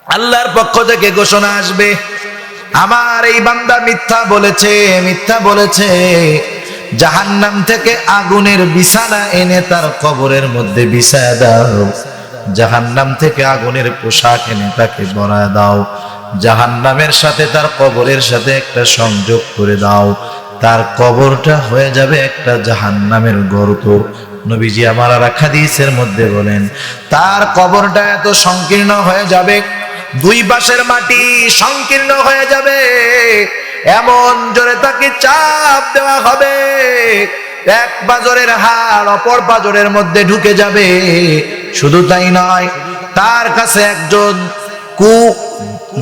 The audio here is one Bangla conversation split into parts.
আল্লাহর পক্ষ থেকে ঘোষণা আসবে, আমার এই বান্দা মিথ্যা বলেছে, জাহান্নাম থেকে আগুনের বিছানা এনে তার কবরের মধ্যে বিছায়া দাও, জাহান্নাম থেকে আগুনের পোশাক এনে তাকে পরায় দাও, জাহান্নামের সাথে তার কবরের সাথে একটা সংযোগ করে দাও, তার কবরটা হয়ে যাবে একটা জাহান্নামের গর্ত। নবীজি আমার আর হাদিসের মধ্যে বলেন, তার কবরটা এত সংকীর্ণ হয়ে যাবে, দুই পাশের মাটি সংকীর্ণ হয়ে যাবে, এমন জোরে তাকে চাপ দেওয়া হবে, এক পাজরের হাড় অপর পাজরের মধ্যে ঢুকে যাবে। শুধু তাই নয়, তার কাছে একজন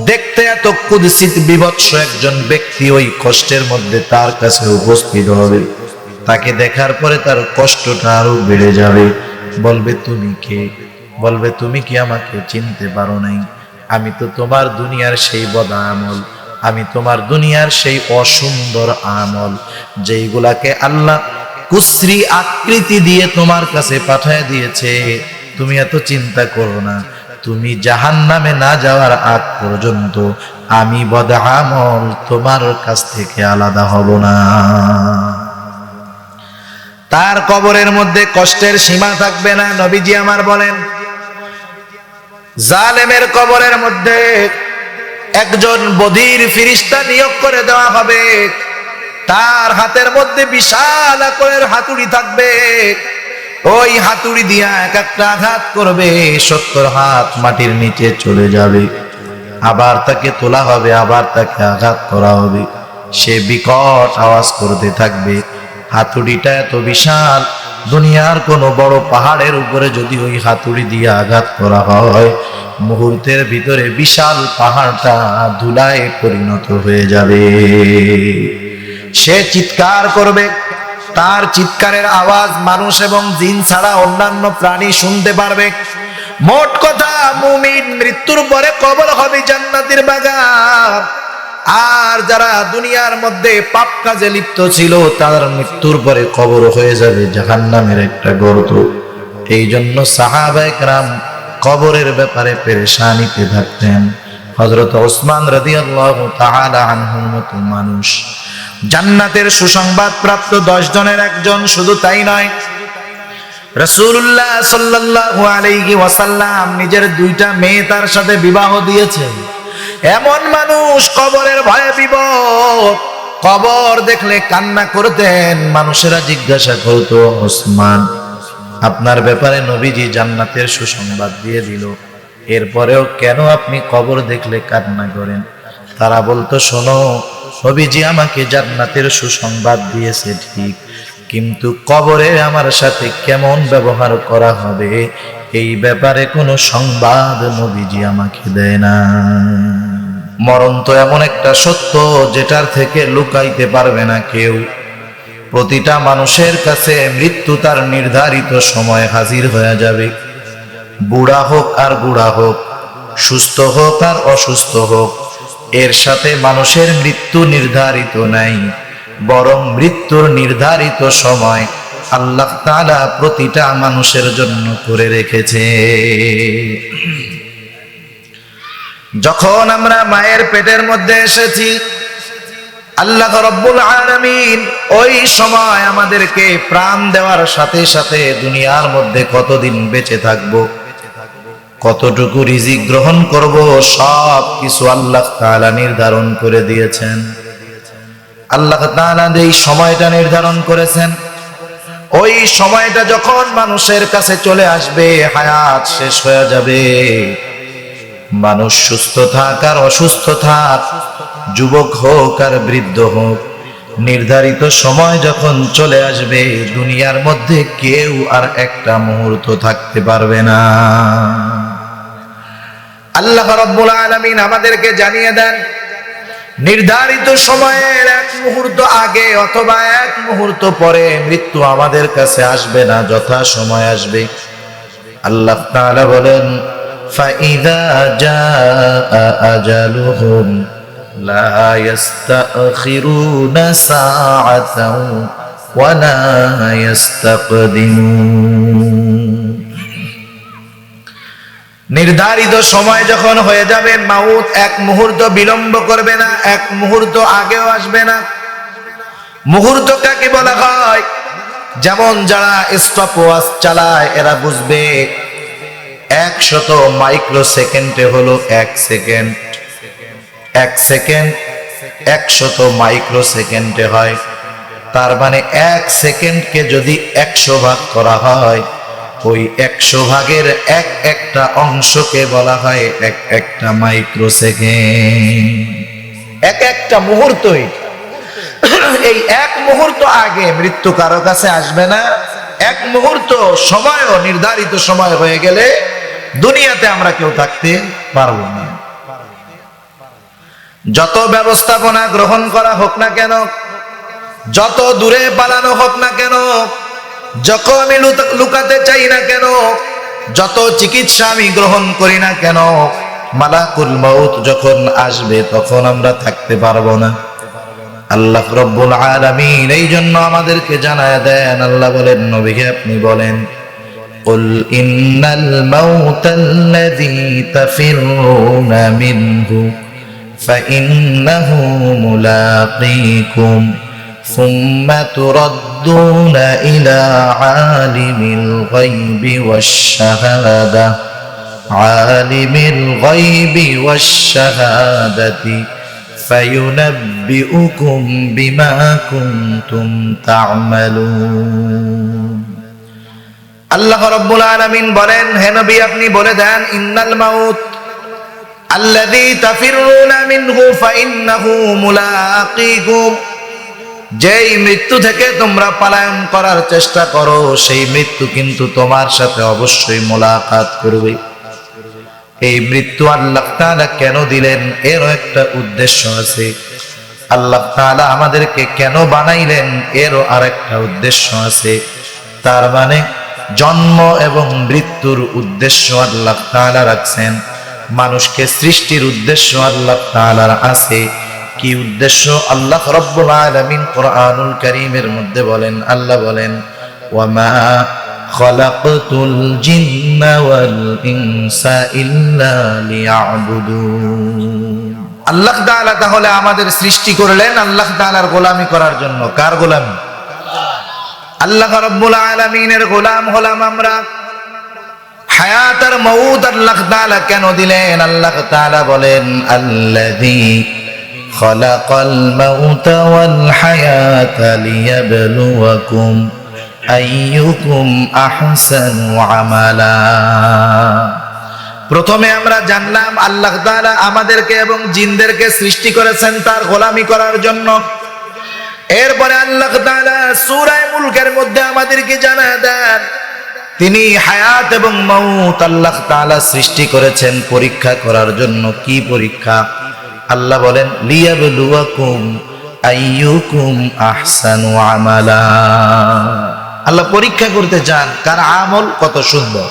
দেখতে এত কুৎসিত বিভৎস একজন ব্যক্তি ওই কষ্টের মধ্যে তার কাছে উপস্থিত হবে। তাকে দেখার পরে তার কষ্টটা আরো বেড়ে যাবে। বলবে, তুমি কে? বলবে, তুমি কি আমাকে চিনতে পারো নাই? আমি তো তোমার দুনিয়ার সেই বদা আমল, আমি তোমার দুনিয়ার সেই অসুন্দর আমল, যেইগুলাকে আল্লাহ কুশ্রী আকৃতি দিয়ে তোমার কাছে পাঠায় দিয়েছে। তুমি এত চিন্তা করো না, তুমি জাহান্নামে না যাওয়ার আগ পর্যন্ত আমি বদা আমল তোমার কাছ থেকে আলাদা হব না। তার কবরের মধ্যে কষ্টের সীমা থাকবে না। নবীজি আমার বলেন, জালেমের কবরের মধ্যে একজন বধির ফেরেশতা নিয়োগ করে দেওয়া হবে। তার হাতের মধ্যে বিশাল আকারের হাতুড়ি থাকবে, ওই হাতুড়ি দিয়া এক একটা আঘাত করবে, 70 হাত মাটির নিচে চলে যাবে। আবার তাকে তোলা হবে, আবার তাকে আঘাত করা হবে, সে বিকট আওয়াজ করতে থাকবে। হাতুড়িটা এত বিশাল, দুনিয়ার কোনো বড় পাহাড়ের উপরে যদি ওই হাতুড়ি দিয়ে আঘাত করা হয়, মুহূর্তের ভিতরে বিশাল পাহাড়টা ধুলায় পরিণত হয়ে যাবে। সে চিৎকার করবে, তার চিৎকারের আওয়াজ মানুষ এবং জিন ছাড়া অন্যান্য প্রাণী শুনতে পারবে। মোট কথা, মুমিন মৃত্যুর পরে কবর হবে জান্নাতের বাগান। আর যারা দুনিয়ার মধ্যে পাপ কাজে লিপ্ত ছিল, তার মৃত্যুর পরে কবর হয়ে যাবে জাহান্নামের একটা গর্ত। এই জন্য সাহাবায়ে কেরাম কবরের ব্যাপারে পেরেশানিতে থাকতেন। হযরত ওসমান রাদিয়াল্লাহু তাআলা আনহুর মতো মানুষ, জান্নাতের সুসংবাদ প্রাপ্ত 10 জনের একজন। শুধু তাই নয়, রাসূলুল্লাহ সাল্লাল্লাহু আলাইহি ওয়াসাল্লাম নিজের 2টা মেয়ে তার সাথে বিবাহ দিয়েছেন। এমন মানুষ, কবরের ভয়ে বিপদ, কবর দেখলে কান্না করতেন। মানুষেরা জিজ্ঞাসা করতো, ওসমান, আপনার ব্যাপারে নবীজি জান্নাতের সুসংবাদ দিয়ে দিল, এরপরেও কেন আপনি কবর দেখলে কান্না করেন? তারা বলতো, শোনো, নবীজি আমাকে জান্নাতের সুসংবাদ দিয়েছে ঠিক, কিন্তু কবরে আমার সাথে কেমন ব্যবহার করা হবে এই ব্যাপারে কোনো সংবাদ নবীজি আমাকে দেয় না। মরণ তো এমন একটা সত্য যেটার থেকে লুকাইতে পারবে না কেউ। প্রতিটা মানুষের কাছে মৃত্যু তার নির্ধারিত সময় হাজির হয়ে যাবে। বুড়া হোক আর বুড়া হোক, সুস্থ হোক আর অসুস্থ হোক, এর সাথে মানুষের মৃত্যু নির্ধারিত নাই, বরং মৃত্যুর নির্ধারিত সময় আল্লাহ তাআলা প্রতিটা মানুষের জন্য করে রেখেছে। যখন আমরা মায়ের পেটের মধ্যে এসেছি, আল্লাহ রাব্বুল আলামিন ওই সময় আমাদেরকে প্রাণ দেওয়ার সাথে সাথে দুনিয়ার মধ্যে কতদিন বেঁচে থাকবো, কতটুকু রিজিক গ্রহণ করব, সব কিছু আল্লাহ তাআলা নির্ধারণ করে দিয়েছেন। আল্লাহ তাআলা এই সময়টা নির্ধারণ করেছেন, ওই সময়টা যখন মানুষের কাছে চলে আসবে, হায়াত শেষ হয়ে যাবে। মানুষ সুস্থ থাক আর অসুস্থ থাক, যুবক হোক আর বৃদ্ধ হোক, নির্ধারিত সময় যখন চলে আসবে, দুনিয়ার মধ্যে কেউ আর একটা মুহূর্ত থাকতে পারবে না। আল্লাহ রাব্বুল আলামিন আমাদেরকে জানিয়ে দেন, নির্ধারিত সময়ের 1 মুহূর্ত আগে অথবা 1 মুহূর্ত পরে মৃত্যু আমাদের কাছে আসবে না, যথা সময় আসবে। আল্লাহ তাআলা বলেন, ফাইযা জাআ আজালুহুম লা ইস্তাখিরুনা সাআতাও ওয়া লা ইস্তাকদিমুন। নির্ধারিত সময় যখন হয়ে যাবে, মাউত এক মুহূর্ত বিলম্ব করবে না, এক মুহূর্ত আগেও আসবে না। মুহূর্ত কাকে বলা হয়? যেমন যারা স্টপ ওয়াচ চালায় এরা বুঝবে 100 মাইক্রো সেকেন্ডে হলো 1 সেকেন্ড, 1 সেকেন্ড 100 মাইক্রো সেকেন্ডে হয়। তার মানে 1 সেকেন্ডকে যদি 100 ভাগ করা হয়, ওই 100 ভাগের একটা অংশকে বলা হয় একটা মাইক্রো সেকেন্ড। একটা মুহূর্তই, এই এক মুহূর্ত আগে মৃত্যু কারো কাছে আসবে না। এক মুহূর্ত সময়ও নির্ধারিত সময় হয়ে গেলে দুনিয়াতে আমরা কেউ থাকতে পারবো না। যত ব্যবস্থাপনা গ্রহণ করা হোক না কেন, যত দূরে পালানো হোক না কেন, যত আমি লুকাতে চাই না কেন, যত চিকিৎসা আমি গ্রহণ করি না কেন, মালাকুল মউত যখন আসবে তখন আমরা থাকতে পারবো না। আল্লাহ রব্বুল আলামিন এই জন্য আমাদেরকে জানায় দেন, আল্লাহ বলেন, নবীকে আপনি বলেন, কুল ইন্নাল মাউতাল্লাযী তাফিরুনা মিনহু ফাইন্নাহু মুলাকীকুম সুম্মা তুরাদ্দুনা ইলা আলিমিল গায়বি ওয়াশ-শাহাদা আলিমিল গায়বি ওয়াশ-শাহাদাতি فَيُنَبِّئُكُم بِمَا كُنتُمْ تَعْمَلُونَ। আল্লাহ রাব্বুল আলামিন বলেন, হে নবী আপনি বলে দেন, ইন্নাল মাউত আল্লাযী তাফিরুনা মিনহু ফাইন্নাহু মুলাকীকুম, যেই মৃত্যু থেকে তোমরা পলায়ন করার চেষ্টা করো সেই মৃত্যু কিন্তু তোমার সাথে অবশ্যই মোলাকাত করবে। এই মৃত্যু আল্লাহ তাআলা কেন দিলেন? এরও একটা উদ্দেশ্য আছে। আল্লাহ তাআলা আমাদেরকে কেন বানাইলেন? এরও আরেকটা উদ্দেশ্য আছে। তার মানে জন্ম এবং মৃত্যুর উদ্দেশ্য আল্লাহ তাআলা রাখছেন। মানুষকে সৃষ্টির উদ্দেশ্য আল্লাহ তাআলার আছে। কি উদ্দেশ্য? আল্লাহ রাব্বুল আলামিন কোরআনুল কারীমের মধ্যে বলেন, আল্লাহ বলেন, ওয়ামা খালাকতুল জিন্না ওয়াল ইনসা ইল্লা লিয়াবুদুন। আল্লাহ তাআলা তাহলে আমাদের সৃষ্টি করলেন আল্লাহ তাআলার গোলামি করার জন্য। কার গোলামি? আল্লাহ রাব্বুল আলামিনের গোলাম হলাম আমরা। হায়াত আর মউত আল্লাহ তাআলা কেন দিলেন? আল্লাহ তাআলা বলেন, আল্লাযী খালাকাল মাউতা ওয়াল হায়াতা লিয়াবলুয়াকুম আইয়ুকুম আহসানু আমালা। প্রথমে আমরা জানলাম আল্লাহ তাআলা আমাদেরকে এবং জিনদেরকে সৃষ্টি করেছেন তার গোলামি করার জন্য। এরপরে আল্লাহ তাআলা সূরা মুলকের মধ্যে আমাদেরকে জানায় দেন, তিনি হায়াত এবং মউত আল্লাহ তাআলা সৃষ্টি করেছেন পরীক্ষা করার জন্য। কি পরীক্ষা? আল্লাহ বলেন, লিয়াবলুয়াকুম আইয়ুকুম আহসানু আমালা। আল্লাহ পরীক্ষা করতে চান কার আমল কত সুন্দর।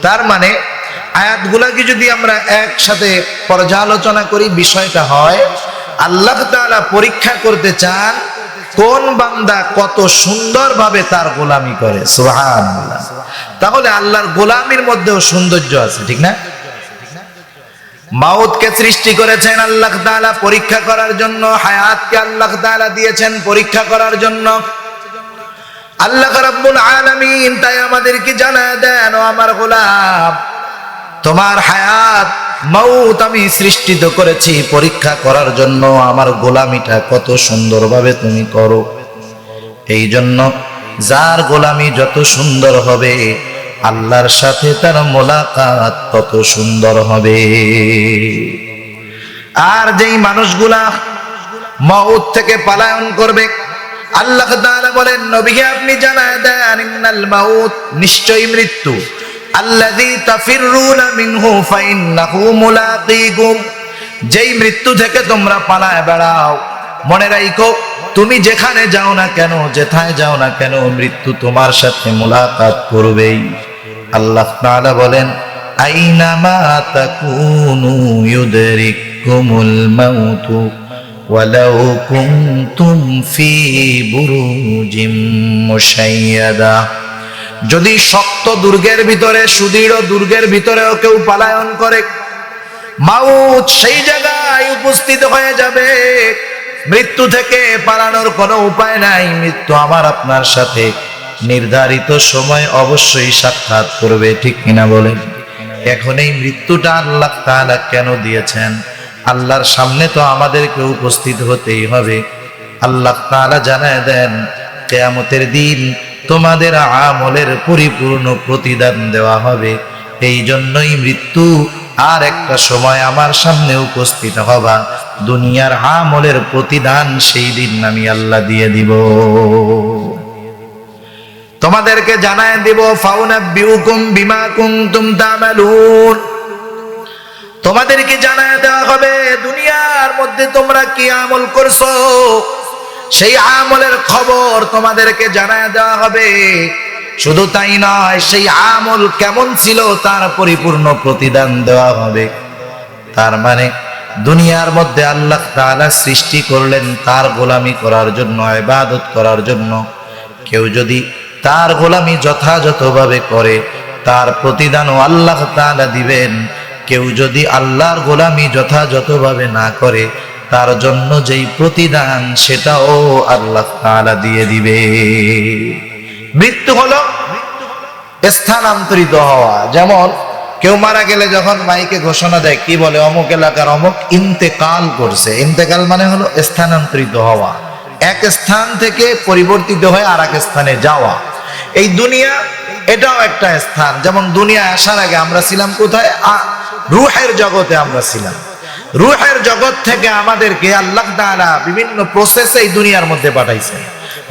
তার মানে আয়াতগুলোকে যদি আমরা একসাথে পর্যালোচনা করি, বিষয়টা হয় আল্লাহ তাআলা পরীক্ষা করতে চান কোন বান্দা কত সুন্দরভাবে তার গোলামি করে। সুবহানাল্লাহ। তাহলে আল্লাহর গোলামির মধ্যেও সৌন্দর্য আছে, ঠিক না? মাউতকে সৃষ্টি করেছেন আল্লাহ তাআলা পরীক্ষা করার জন্য, হায়াতকে আল্লাহ তাআলা দিয়েছেন পরীক্ষা করার জন্য। আল্লাহ রাব্বুল আলামিন তাই আমাদেরকে জানায় দেন, ও আমার গোলাম, তোমার হায়াত মউত আমি সৃষ্টিত করেছি পরীক্ষা করার জন্য। আমার গোলামিটা কত সুন্দরভাবে তুমি করো। এই জন্য যার গোলামি যত সুন্দর হবে আল্লাহর সাথে তার মোলাকাত তত সুন্দর হবে। আর যেই মানুষগুলা মউত থেকে পলায়ন করবে, আল্লাহ তাআলা বলেন, নবীকে আপনি জানায় দেন, ইন্নাল মাউত, নিশ্চয়ই মৃত্যু, আল্লাযী তাফিরুনা মিনহু ফাইন্নাহু মুলাকীকুম, যেই মৃত্যু থেকে তোমরা পালায় বেড়াও, মনে রাখো তুমি যেখানে যাও না কেন, যেথায় যাও না কেন, মৃত্যু তোমার সাথে মুলাকাত করবেই। আল্লাহ তাআলা বলেন, আইনামা তাকুনু ইউদরিকুমুল মাউতু ওয়ালাউ কুনতুম ফি বুরুজিম মুশাইয়াদা যদি শক্ত দুর্গের ভিতরে, সুদৃঢ় দুর্গের ভিতরেও কেউ পলায়ন করে, মাউত সেই জায়গায় উপস্থিত হয়ে যাবে। মৃত্যু থেকে পালানোর কোনো উপায় নাই। মৃত্যু আমার আপনার সাথে নির্ধারিত সময় অবশ্যই সাক্ষাৎ করবে, ঠিক কিনা বলেন? এখন এই মৃত্যুটা আল্লাহ তাআলা কেন দিয়েছেন? আল্লাহর সামনে তো আমাদেরকে উপস্থিত হতেই হবে। আল্লাহ তাআলা জানায় দেন, কিয়ামতের দিন তোমাদের আমলের পরিপূর্ণ প্রতিদান দেওয়া হবে। এই জন্যই মৃত্যু আর একটা সময় আমার সামনে উপস্থিত হবা। দুনিয়ার আমলের প্রতিদান সেই দিন আমি আল্লাহ দিয়ে দিব। তোমাদেরকে জানায় দিব, ফাউনাব্বিউকুম বিমা কুনতুম তা'মালুন। তোমাদেরকে জানায় দেওয়া হবে দুনিয়ার মধ্যে তোমরা কি আমল করছো, সেই আমলের খবর তোমাদেরকে জানায় দেওয়া হবে। শুধু তাই নয়, সেই আমল কেমন ছিল তার পরিপূর্ণ প্রতিদান দেওয়া হবে। তার মানে দুনিয়ার মধ্যে আল্লাহ তাআলা সৃষ্টি করলেন তার গোলামি করার জন্য, ইবাদত করার জন্য। কেউ যদি তার গোলামি যথাযথভাবে করে, তার প্রতিদানও আল্লাহ তাআলা দিবেন। কেউ যদি আল্লাহর গোলামি যথাযথভাবে না করে, তার জন্য যেই প্রতিদান সেটাও আল্লাহ তাআলা দিয়ে দিবে। মৃত্যু হলো স্থানান্তরিত হওয়া। যেমন কেউ মারা গেলে যখন মাইকে ঘোষণা দেয়, কি বলে, অমুক এলাকার অমুক ইন্তেকাল করছে। ইন্তেকাল মানে হলো স্থানান্তরিত হওয়া, এক স্থান থেকে পরিবর্তিত হয়ে আর এক স্থানে যাওয়া। এই দুনিয়া এটাও একটা স্থান। যেমন দুনিয়া আসার আগে আমরা ছিলাম কোথায়? রূহের জগতে আমরা ছিলাম। রূহের জগৎ থেকে আমাদেরকে আল্লাহ তাআলা বিভিন্ন প্রসেসে এই দুনিয়ার মধ্যে পাঠাইছেন।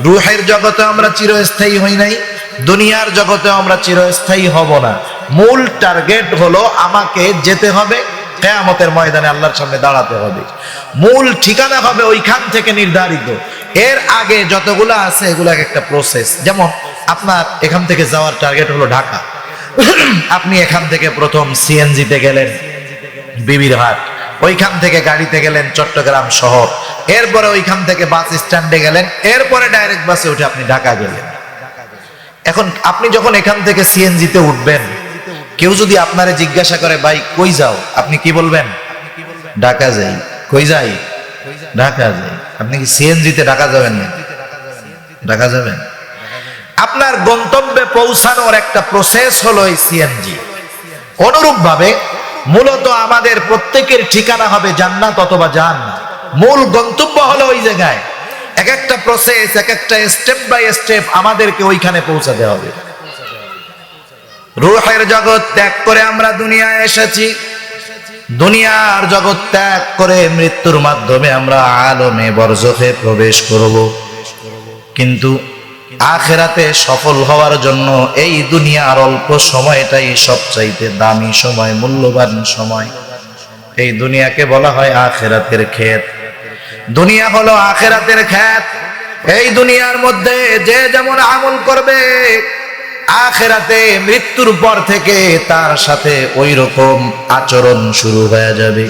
রূহের জগতে আমরা চিরস্থায়ী হই নাই, দুনিয়ার জগতে আমরা চিরস্থায়ী হব না। মূল টার্গেট হলো আমাকে যেতে হবে কিয়ামতের ময়দানে, আল্লাহর সামনে দাঁড়াতে হবে। মূল ঠিকানা হবে ওইখান থেকে নির্ধারিত। এর আগে যতগুলো আছে এগুলো একটা প্রসেস। যেমন আপনার এখান থেকে যাওয়ার টার্গেট হলো ঢাকা। আপনি এখান থেকে প্রথম সিএনজিতে গেলেন বিবির হাট, ওইখান থেকে গাড়িতে গেলেন চট্টগ্রাম শহর, এরপরে ওইখান থেকে বাস স্ট্যান্ডে গেলেন, এরপরে ডাইরেক্ট বাসে উঠে আপনি ঢাকা গেলেন। এখন আপনি যখন এখান থেকে সিএনজিতে উঠবেন, কেউ যদি আপনারে জিজ্ঞাসা করে, ভাই কই যাও, আপনি কি বলবেন? ঢাকা যাই। কই যাই? ঢাকা যাই। আপনি কি সিএনজিতে ঢাকা যাবেন না? ঢাকা যাবেন। আপনার গন্তব্যে পৌঁছানোর একটা প্রসেস হলো এই সিএনজি। অনুরূপ ভাবে মূলত আমাদের প্রত্যেকের ঠিকানা হবে জান্নাত অথবা জাহান্নাম। মূল গন্তব্য হলো ওই জায়গায়। এক একটা প্রসেস, এক একটা স্টেপ বাই স্টেপ আমাদেরকে ওইখানে পৌঁছাতে হবে। রূহের জগৎ ত্যাগ করে আমরা দুনিয়ায় এসেছি। দুনিয়ার জগৎ ত্যাগ করে মৃত্যুর মাধ্যমে আমরা আলমে বরজখে প্রবেশ করব। কিন্তু আখিরাতে সফল হওয়ার জন্য এই দুনিয়ার অল্প সময়টাই সবচাইতে দামি সময়, মূল্যবান সময়। এই দুনিয়াকে বলা হয় আখিরাতের ক্ষেত। দুনিয়া হলো আখিরাতের ক্ষেত। এই দুনিয়ার মধ্যে যে যেমন আমল করবে, আখিরাতে মৃত্যুর পর থেকে তার সাথে ওই রকম আচরণ শুরু হয়ে যাবে।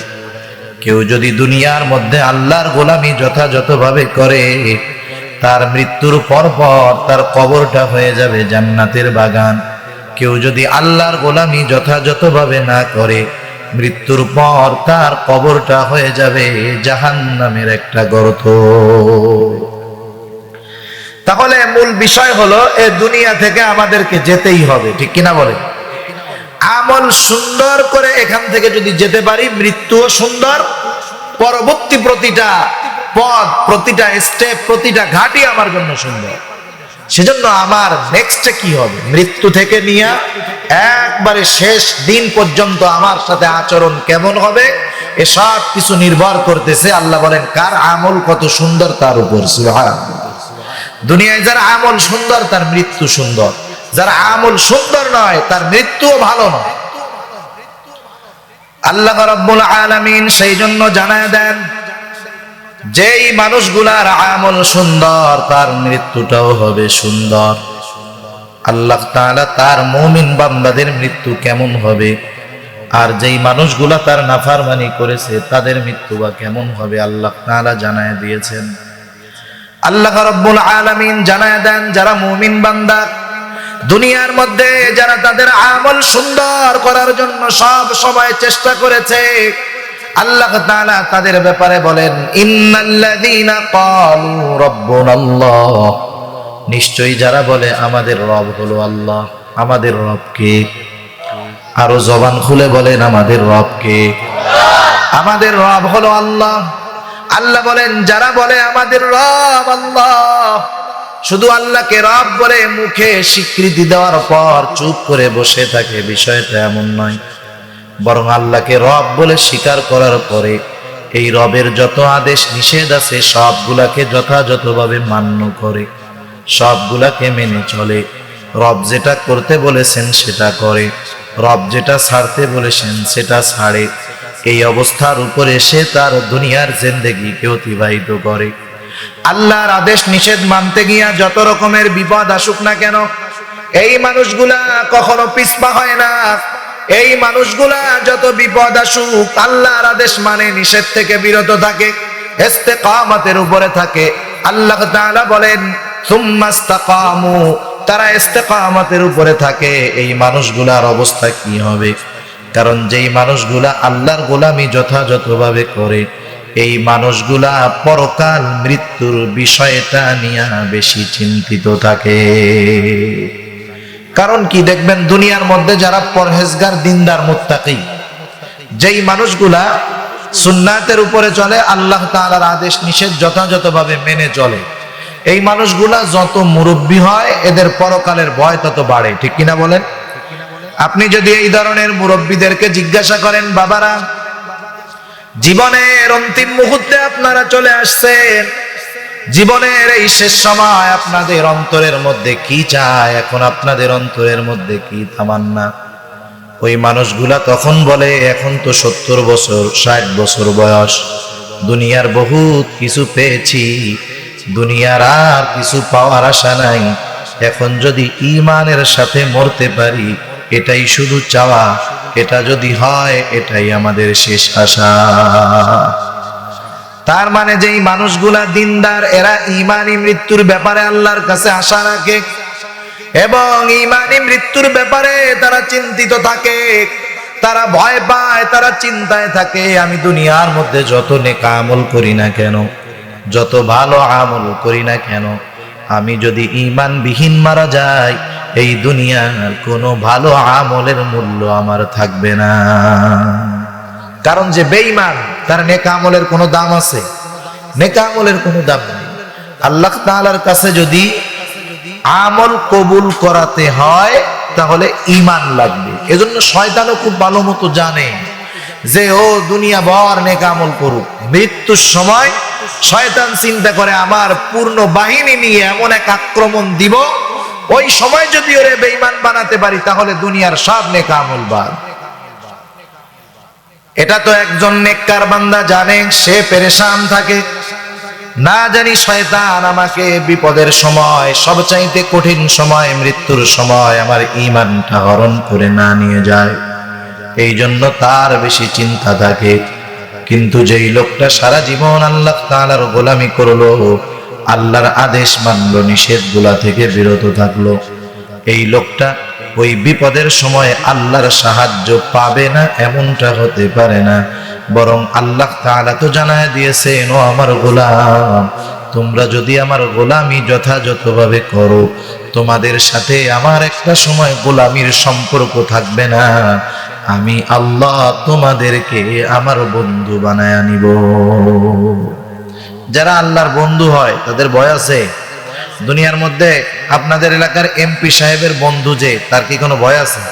কেউ যদি দুনিয়ার মধ্যে আল্লাহর গোলামি যথাযথভাবে করে, তার মৃত্যুর পর পর তার কবরটা হয়ে যাবে জান্নাতের বাগান। কেউ যদি আল্লাহর গোলামি যথাযথভাবে না করে, মৃত্যুর পর তার কবরটা হয়ে যাবে জাহান্নামের একটা গর্ত। তাহলে মূল বিষয় হলো এই দুনিয়া থেকে আমাদেরকে যেতেই হবে, ঠিক কিনা বলেন? আমল সুন্দর করে এখান থেকে যদি যেতে পারি, মৃত্যুও সুন্দর। পরবর্তী প্রতিটা পথ, প্রতিটা স্টেপ, প্রতিটা ঘাটই আমার জন্য সুন্দর। সেজন্য আমার নেক্সটে কি হবে, মৃত্যু থেকে নিয়ে একবারে শেষ দিন পর্যন্ত আমার সাথে আচরণ কেমন হবে, এসব কিছু নির্ভর করতেছে আল্লাহ বলেন কার আমল কত সুন্দর তার উপর। সুবহানাল্লাহ। দুনিয়ায় যার আমল সুন্দর তার মৃত্যু সুন্দর, যার আমল সুন্দর নয় তার মৃত্যুও ভালো নয়। আল্লাহ রাব্বুল আলামিন সেই জন্য জানায় দেন, যেই মানুষগুলার আমল সুন্দর তার মৃত্যুটাও হবে সুন্দর। আল্লাহ তাআলা তার মুমিন বান্দাদের মৃত্যু কেমন হবে, আর যেই মানুষগুলা তার নাফরমানি করেছে তাদের মৃত্যু বা কেমন হবে আল্লাহ তাআলা জানায় দিয়েছেন। আল্লাহ রাব্বুল আলামিন জানায় দেন, যারা মুমিন বান্দা দুনিয়ার মধ্যে যারা তাদের আমল সুন্দর করার জন্য সব সময় চেষ্টা করেছে, আল্লাহ তাআলা তাদের ব্যাপারে বলেন, ইন্নাল্লাযীনা ক্বালু রাব্বুনাল্লাহ, নিশ্চয়ই যারা বলে আমাদের রব হলো আল্লাহ। আমাদের রব কে? আরো জবান খুলে বলেন, আমাদের রব কে? আমাদের রব হলো আল্লাহ। আল্লাহ বলেন, যারা বলে আমাদের রব আল্লাহ, শুধু আল্লাহকে রব বলে মুখে স্বীকৃতি দেওয়ার পর চুপ করে বসে থাকে, বিষয়টা এমন নয়। বরং আল্লাহকে রব বলে স্বীকার করার পরে এই রবের যত আদেশ নিষেধ আছে সবগুলাকে যথাযথভাবে মান্য করে, সবগুলাকে মেনে চলে। রব যেটা করতে বলেছেন সেটা করে, রব যেটা ছাড়তে বলেছেন সেটা ছাড়ে। এই অবস্থার উপরে সে তার দুনিয়ার জিন্দেগিকে অতিবাহিত করে। আল্লাহর আদেশ নিষেধ মানতে গিয়া যত রকমের বিপদ আসুক না কেন, এই মানুষগুলা কখনো পিছপা হয় না। এই মানুষগুলা যত বিপদ আসুক আল্লাহর আদেশ মানে, নিষেধ থেকে বিরত থাকে, ইস্তেকামতের উপরে থাকে। আল্লাহ তাআলা বলেন, সুম্মাস্তাকামু, তারা ইস্তেকামতের উপরে থাকে। এই মানুষগুলার অবস্থা কি হবে? কারণ যেই মানুষগুলা আল্লাহর গোলামি যথাযথভাবে করে, এই মানুষগুলা পরকাল মৃত্যুর বিষয়টা নিয়ে বেশি চিন্তিত থাকে। কারণ কি দেখবেন, দুনিয়ার মধ্যে যারা পরহেজগার, দিনদার, মুত্তাকি, যেই মানুষগুলা সুন্নাতের উপরে চলে, আল্লাহ তাআলার আদেশ নিষেধ যথাযথভাবে মেনে চলে, এই মানুষগুলা যত মুরব্বী হয় এদের পরকালের ভয় তত বাড়ে। ঠিক কিনা বলেন? আপনি যদি এই ধরনের মুরব্বীদেরকে জিজ্ঞাসা করেন, বাবারা জীবনের অন্তিম মুহূর্তে আপনারা চলে আসছেন, জীবনের এই শেষ সময় আপনাদের অন্তরের মধ্যে কি চায়, এখন আপনাদের অন্তরের মধ্যে কি তামান্না? ওই মানুষগুলা তখন বলে, এখন তো 70 বছর 60 বছর বয়স, দুনিয়ার বহুত কিছু পেয়েছি, দুনিয়ার আর কিছু পাওয়ার আশা নাই, এখন যদি ঈমানের সাথে মরতে পারি এটাই শুধু চাওয়া, এটা যদি হয় এটাই আমাদের শেষ আশা। তার মানে যেই মানুষগুলা দিনদার, এরা ঈমানি মৃত্যুর ব্যাপারে আল্লাহর কাছে আশা রাখে এবং ঈমানি মৃত্যুর ব্যাপারে তারা চিন্তিত থাকে, তারা ভয় পায়, তারা চিন্তায় থাকে, আমি দুনিয়ার মধ্যে যত নেক আমল করি না কেন, যত ভালো আমল করি না কেন, আমি যদি ঈমানবিহীন মারা যাই এই দুনিয়ার কোনো ভালো আমলের মূল্য আমার থাকবে না। কারণ যে বেঈমান তার নেক আমলের কোনো দাম আছে? নেক আমলের কোনো দাম নেই। আল্লাহ তাআলার কাছে যদি আমল কবুল করাতে হয় তাহলে ঈমান লাগবে। এজন্য শয়তানও খুব ভালো মতো জানে যে ও দুনিয়া ভর নেক আমল করুক, মৃত্যুর সময় শয়তান চিন্তা করে আমার পূর্ণ বাহিনী নিয়ে এমন এক আক্রমণ দিব, ওই সময় যদি ওরে বেঈমান বানাতে পারি তাহলে দুনিয়ার সব নেক আমল বাদ। এটা তো একজন নেককার বান্দা জানে, সে পেরেশান থাকে, না জানি শয়তান আমাকে বিপদের সময়, সবচাইতে কঠিন সময়, মৃত্যুর সময় আমার ঈমানটা হরণ করে না নিয়ে যায়, এই জন্য তার বেশি চিন্তা থাকে। কিন্তু যেই লোকটা সারা জীবন আল্লাহ তাআলার গোলামি করলো, আল্লাহর আদেশ মানলো, নিষেধগুলা থেকে বিরত থাকলো, এই লোকটা ওই বিপদের সময় আল্লাহর সাহায্য পাবে না এমনটা হতে পারে না। বরং আল্লাহ তাআলা তো জানায় দিয়েছেন, ও আমার গোলাম, তোমরা যদি আমার গোলামি যথাযথভাবে করো, তোমাদের সাথে আমার একটা সময় গোলামির সম্পর্ক থাকবে না, আমি আল্লাহ তোমাদেরকে আমার বন্ধু বানায় নিব। যারা আল্লাহর বন্ধু হয় তাদের ভয় আছে? দুনিয়ার মধ্যে আপনাদের এলাকার এমপি সাহেবের বন্ধু যে, তার কি কোনো ভয় আছে?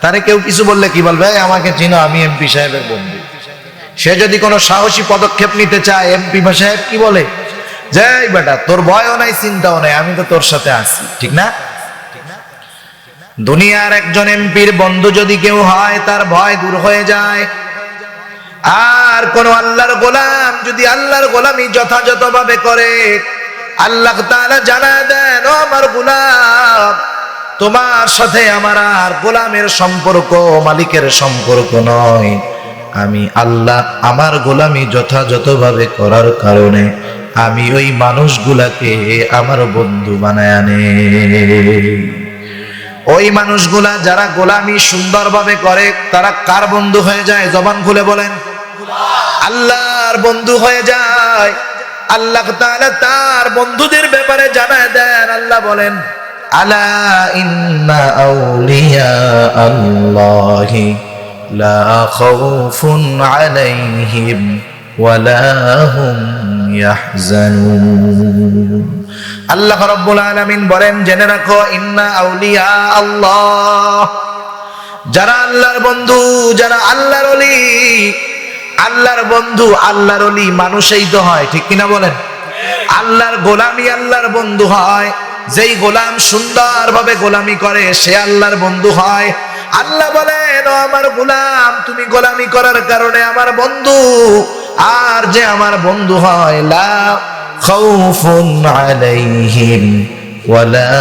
তারে কেউ কিছু বললে কি বলবে? আমাকে চিনো, আমি এমপি সাহেবের বন্ধু। সে যদি কোনো সাহসী পদক্ষেপ নিতে চায়, এমপি সাহেব কি বলে? যাই বেটা, তোর ভয়ও নাই, চিন্তাও নাই, আমি তো তোর সাথে আছি, ঠিক না? দুনিয়ার একজন এমপির বন্ধু যদি কেউ হয় তার ভয় দূর হয়ে যায়। আর কোন আল্লাহর গোলাম যদি আল্লাহর গোলামি যথাযথভাবে করে, আল্লাহ তাআলা জানায় দেন, ও আমার গোলাম, তোমার সাথে আমার আর গোলামের সম্পর্ক মালিকের সম্পর্ক নয়, আমি আল্লাহ আমার গোলামি যথাযথভাবে করার কারণে আমি ওই মানুষগুলাকে আমার বন্ধু বানায় আনে। ওই মানুষগুলা যারা গোলামি সুন্দরভাবে করে তারা কার বন্ধু হয়ে যায়? জবান খুলে বলেন। আল্লাহর বন্ধু হয়ে যায়। আল্লাহ তাআলা তার বন্ধুদের ব্যাপারে জানায় দেন। আল্লাহ বলেন, আলা ইন্না আউলিয়া আল্লাহি লা খাউফুন আলাইহিম ওয়ালা হুম ইয়াহজানুন। আল্লাহ রাব্বুল আলামিন বলেন, জেনে রাখো, ইন্না আউলিয়া আল্লাহ, যারা আল্লাহর বন্ধু, যারা আল্লাহর ওলি, আল্লাহর বন্ধু আল্লাহর ওলি মানুষই তো হয়, ঠিক কিনা বলেন? আল্লাহর গোলামি আল্লাহর বন্ধু হয়। যেই গোলাম সুন্দরভাবে গোলামি করে সে আল্লাহর বন্ধু হয়। আল্লাহ বলেন, ও আমার গোলাম, তুমি গোলামি করার কারণে আমার বন্ধু। আর যে আমার বন্ধু হয়, লা খাউফুন আলাইহিম ওয়ালা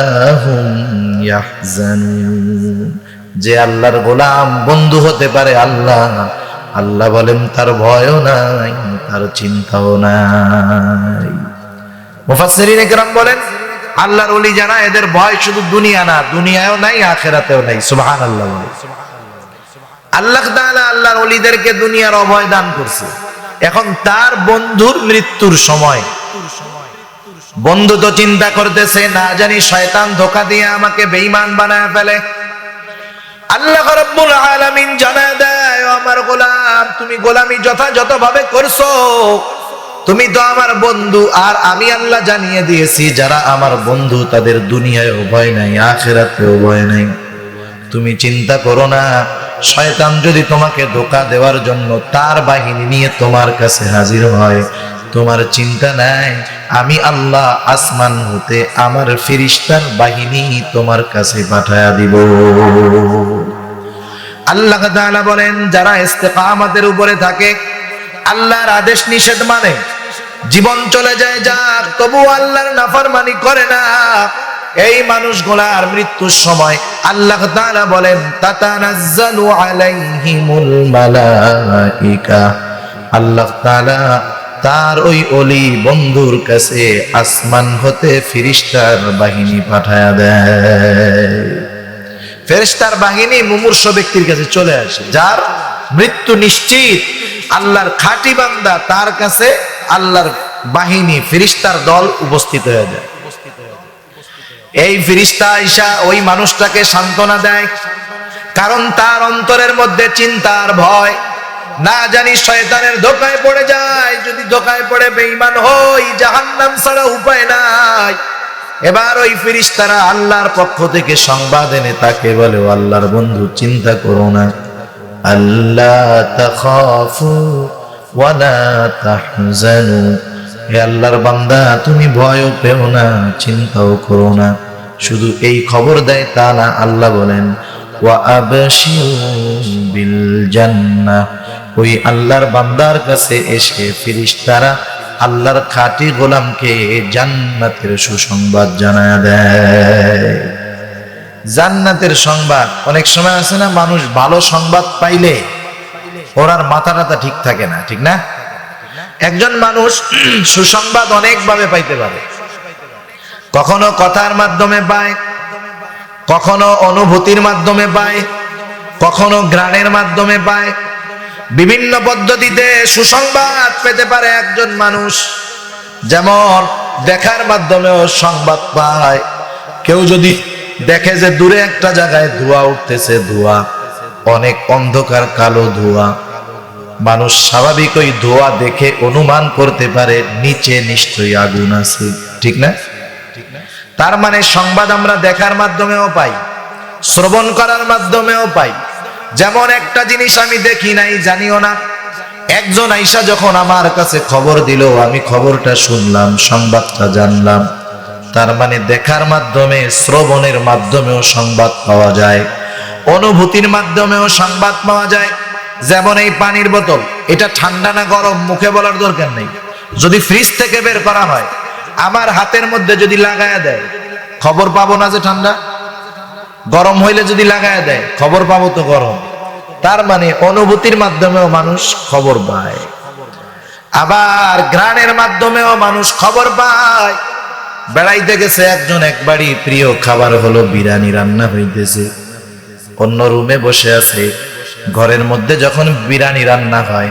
হুম ইয়াহজানুন। যে আল্লাহর গোলাম বন্ধু হতে পারে আল্লাহ, আল্লাহ বলেন তার ভয়ও নাই, তার চিন্তাও নাই। মুফাসসিরিনে কেরাম বলেন, আল্লাহর ওলি যারা, এদের ভয় শুধু দুনিয়া না, দুনিয়ায়ও নাই, আখিরাতেও নাই। সুবহানাল্লাহ। আল্লাহ তাআলা আল্লাহর ওলিদেরকে দুনিয়ার অভয় দান করছে। এখন তার বন্ধুর মৃত্যুর সময় বন্ধু তো চিন্তা করতেছে, না জানি শয়তান ধোঁকা দিয়ে আমাকে বেঈমান বানায় ফেলে। আল্লাহ রাব্বুল আলামিন জানায় দেয়, ও আমার গোলাম, তুমি গোলামি যথাযথভাবে করছো, তুমি তো আমার বন্ধু। আর আমি আল্লাহ জানিয়ে দিয়েছি, যারা আমার বন্ধু তাদের দুনিয়ায়ও ভয় নাই, আখিরাতেও ভয় নাই। তুমি চিন্তা করো না, শয়তান যদি তোমাকে ধোঁকা দেওয়ার জন্য তার বাহিনী নিয়ে তোমার কাছে হাজির হয়, তোমার চিন্তা নাই, আমি আল্লাহ আসমান হতে আমার ফেরেশতার বাহিনী তোমার কাছে পাঠায়া দিব। আল্লাহ তাআলা বলেন, যারা ইস্তেকামতের উপরে থাকে, আল্লাহর আদেশ নিষেধ মানে, জীবন চলে যায় যাক, তবু আল্লাহর নাফরমানি করে না, এই মানুষগুলার মৃত্যুর সময় আল্লাহ তাআলা বলেন, তাতানাজ্জালু আলাইহিমুল মালাইকা। আল্লাহ তাআলা তার ওই ওলি বন্ধুর কাছে আসমান হতে ফেরেশতার বাহিনী পাঠায়া দেয়। ফেরেশতার বাহিনী মুমূর্ষ ব্যক্তির কাছে চলে আসে, যার মৃত্যু নিশ্চিত, আল্লাহর খাঁটি বান্দা, তার কাছে আল্লাহর বাহিনী ফেরেশতার দল উপস্থিত হয়ে যায়। এই ফেরেশতা আয়েশা ওই মানুষটাকে সান্ত্বনা দেয়, কারণ তার অন্তরের মধ্যে চিন্তার ভয়, না জানি শয়তানের ধোঁকায় পড়ে যায়, যদি ধোঁকায় পড়ে বেঈমান হই, জাহান্নাম ছাড়া উপায় নাই। এবার ওই ফেরেশতারা আল্লাহর পক্ষ থেকে সংবাদ এনে তাকে বলে, আল্লাহর বন্ধু, চিন্তা করো না, আল্লাহ তাখাফু ওয়া লা তাহজানু। হে আল্লাহর বান্দা, তুমি ভয়ও পেও না, চিন্তাও করো না। শুধু এই খবর দেয় তা না, আল্লাহ বলেন, ওয়া আবশিরু বিল জান্নাহ। ওই আল্লাহর বান্দার কাছে এসে ফেরেশতারা আল্লাহর খাঁটি গোলামকে জান্নাতের সুসংবাদ জানায় দেয়। জান্নাতের সংবাদ, অনেক সময় আছে না, মানুষ ভালো সংবাদ পাইলে ওর আর মাথা টাথা ঠিক থাকে না, ঠিক না? একজন মানুষ সুসংবাদ অনেকভাবে পাইতে পারে, কখনো কথার মাধ্যমে পায়, কখনো অনুভূতির মাধ্যমে পায়, কখনো ঘ্রাণের মাধ্যমে পায়। বিভিন্ন পদ্ধতিতে সুসংবাদ পেতে পারে একজন মানুষ। যেমন দেখার মাধ্যমেও সংবাদ পায়। কেউ যদি দেখে যে দূরে একটা জায়গায় ধোঁয়া উঠতেছে, ধোঁয়া অনেক অন্ধকার কালো ধোঁয়া, মানুষ স্বাভাবিক ওই ধোঁয়া দেখে অনুমান করতে পারে নিচে নিশ্চয়ই আগুন আছে, ঠিক না? তার মানে সংবাদ আমরা দেখার মাধ্যমেও পাই, শ্রবণ করার মাধ্যমেও পাই। যেমন একটা জিনিস আমি দেখি নাই, জানিও না, একজন আইসা যখন আমার কাছে খবর দিল, আমি খবরটা শুনলাম, সংবাদটা জানলাম। তার মানে দেখার মাধ্যমে, শ্রবণের মাধ্যমেও সংবাদ পাওয়া যায়, অনুভূতির মাধ্যমেও সংবাদ পাওয়া যায়। যেমন এই পানির বোতল, এটা ঠান্ডা না গরম মুখে বলার দরকার নেই, যদি ফ্রিজ থেকে বের করা হয়, আমার হাতের মধ্যে যদি লাগায়া দেয়, খবর পাবো না যে ঠান্ডা? গরম হইলে যদি লাগায়া দেয়, খবর পাবো তো গরম। তার মানে অনুভূতির মাধ্যমেও মানুষ খবর পায়, আবার ঘ্রাণের মাধ্যমেও মানুষ খবর পায়। বেড়াইতে গেছে একজন, একবারই প্রিয় খাবার হলো বিরিয়ানি রান্না হইতেছে, অন্য রুমে বসে আছে। ঘরের মধ্যে যখন বিরিয়ানি রান্না হয়,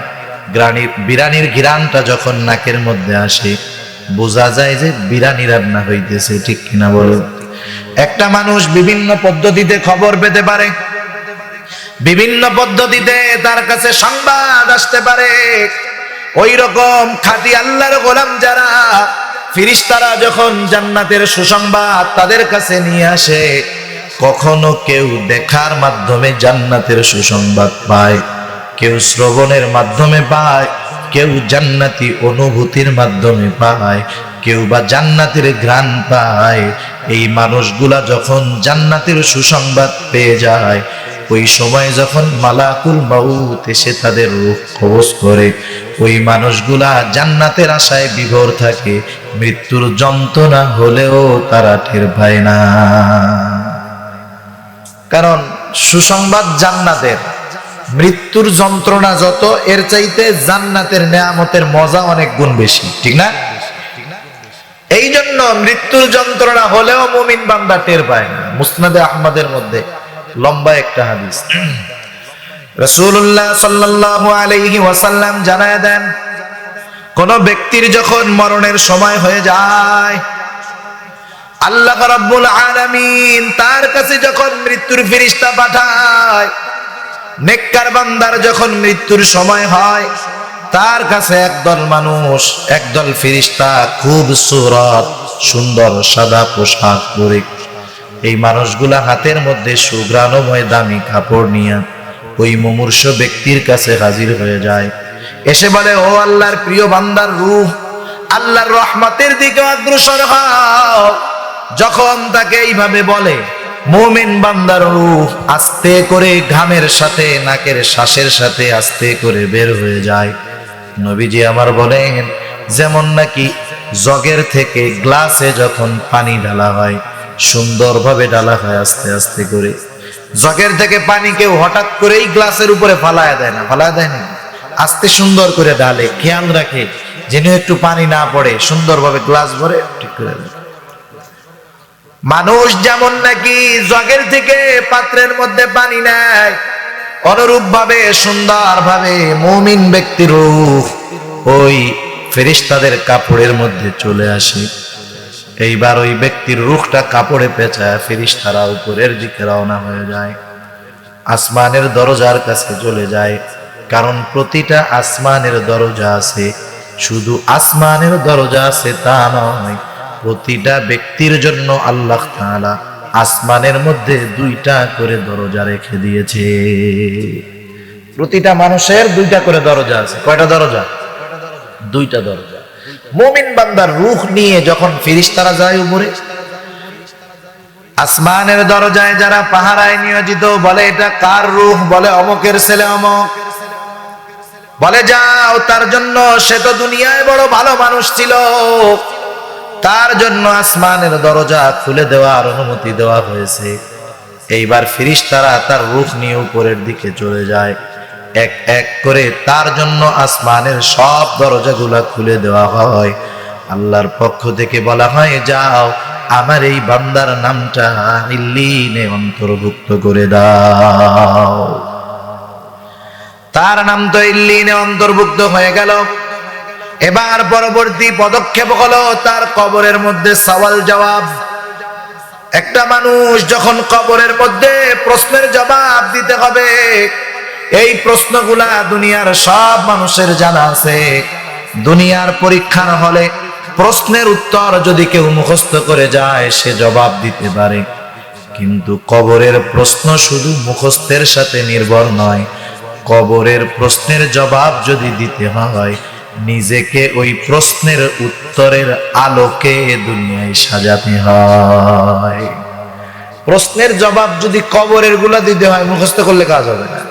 বিরিয়ানির ঘ্রাণটা যখন নাকের মধ্যে আসে, বোঝা যায় যে বিরিয়ানি রান্না হইতেছে, ঠিক কিনা বলো? একটা মানুষ বিভিন্ন পদ্ধতিতে খবর পেতে পারে, বিভিন্ন পদ্ধতিতে তার কাছে সংবাদ আসতে পারে। ওই রকম খাঁটি আল্লাহর গোলাম যারা, ফেরেশতারা যখন জান্নাতের সুসংবাদ তাদের কাছে নিয়ে আসে, কখনো কেউ দেখার মাধ্যমে জান্নাতের সুসংবাদ পায়, কেউ শ্রবণের মাধ্যমে পায়, কেউ জান্নাতি অনুভূতির মাধ্যমে পায়, কেউ বা জান্নাতের ঘ্রাণ পায়। এই মানুষগুলা যখন জান্নাতের সুসংবাদ পেয়ে যায়, ওই সময় যখন মালাকুল মাউত এসে তাদের রূহ কবজ করে, ওই মানুষগুলা জান্নাতের আশায় বিভোর থাকে। মৃত্যুর যন্ত্রণা হলেও তারা টের পায় না, কারণ সুসংবাদ জান্নাতের। মৃত্যুর যন্ত্রণা যত, এর চাইতে জান্নাতের নেয়ামতের মজা অনেক গুণ বেশি, ঠিক না? এই জন্য মৃত্যুর যন্ত্রণা হলেও মুমিন বান্দা টের পায় না। মুসনাদে আহমদের মধ্যে লম্বা একটা হাদিস, রাসূলুল্লাহ সাল্লাল্লাহু আলাইহি ওয়াসাল্লাম জানায় দেন, কোন ব্যক্তির যখন মরণের সময় হয়ে যায়, আল্লাহ রাব্বুল আলামিন তার কাছে যখন মৃত্যুর ফেরেশতা পাঠায়, নেককার বান্দার যখন মৃত্যুর সময় হয়, তার কাছে একদল মানুষ, একদল ফেরেশতা খুব সুরত সুন্দর সাদা পোশাক পরে, এই মানুষগুলা হাতের মধ্যে সুঘ্রাণময় দামি কাপড় নিয়ে ওই মুমূর্ষ ব্যক্তির কাছে হাজির হয়ে যায়। এসে বলে, ও আল্লাহর প্রিয় বান্দার রূহ, আল্লাহর রহমতের দিকে অগ্রসর হও। যখন তাকে এইভাবে বলে, মুমিন বান্দার রূহ আস্তে করে ঘামের সাথে, নাকের শ্বাসের সাথে আস্তে করে বের হয়ে যায়। নবীজি আমার বলেন, যেমন নাকি জগের থেকে গ্লাসে যখন পানি ঢালা হয়, সুন্দরভাবে ঢালা হয় আস্তে আস্তে করে। জগের থেকে পানি কেউ হঠাৎ করেই গ্লাসের উপরে ফালায় দেয় না, ফালায় দেয় না, আস্তে সুন্দর করে ঢালে, খেয়াল রাখে যেন একটু পানি না পড়ে, সুন্দরভাবে গ্লাস ভরে ঠিক করে দেয়। মানুষ যেমন নাকি জগের থেকে পাত্রের মধ্যে পানি নেয়, অনুরূপ ভাবে সুন্দর ভাবে মুমিন ব্যক্তির রূহ ওই ফেরেশতাদের কাপড়ের মধ্যে চলে আসে। এইবার ওই ব্যক্তির রূহটা কাপড়ে পেঁচায় ফেরেশতারা উপরের দিকে রওনা হয়ে যায়, আসমানের দরজার কাছে চলে যায়। কারণ প্রতিটা আসমানের দরজা আছে, শুধু আসমানের দরজা আছে তা নয়, প্রতিটা ব্যক্তির জন্য আল্লাহ তাআলা আসমানের মধ্যে দুইটা করে দরজা রেখে দিয়েছে। প্রতিটা মানুষের দুইটা করে দরজা আছে। কয়টা দরজা? দুইটা দরজা। মুমিন বান্দার রূহ নিয়ে যখন ফেরেশতারা যায় উপরে, আসমানের দরজায় যারা পাহারায় নিয়োজিত, বলে এটা কার রূহ? বলে অমকের ছেলে অমক। বলে যাও তার জন্য, সে তো দুনিয়ায় বড় ভালো মানুষ ছিল, তার জন্য আসমানের দরজা খুলে দেওয়ার অনুমতি দেওয়া হয়েছে। এইবার ফেরেশতারা তার রূহ নিয়ে উপরের দিকে চলে যায়, এক এক করে তার জন্য আসমানের সব দরজাগুলা খুলে দেওয়া হয়। আল্লাহর পক্ষ থেকে বলা হয়, যাও আমার এই বান্দার নামটা ইল্লিনে অন্তর্ভুক্ত করে দাও। তার নাম তো ইল্লিনে অন্তর্ভুক্ত হয়ে গেল। এবার পরবর্তী পদক্ষেপ হলো তার কবরের মধ্যে সওয়াল জবাব। একটা মানুষ যখন কবরের মধ্যে প্রশ্নের জবাব দিতে হবে, এই প্রশ্নগুলা দুনিয়ার সব মানুষের জানা আছে। দুনিয়ার পরীক্ষার হলে প্রশ্নের উত্তর যদি কেউ মুখস্থ করে যায়, সে জবাব দিতে পারে, কিন্তু কবরের প্রশ্ন শুধু মুখস্থের সাথে নির্ভর নয়। কবরের প্রশ্নের জবাব যদি দিতে হয়, নিজেকে ওই প্রশ্নের উত্তরের আলোকে দুনিয়ায় সাজাতে হয়। প্রশ্নের জবাব যদি কবরের গুলা দিতে হয়, মুখস্থ করলে কাজ হবে না।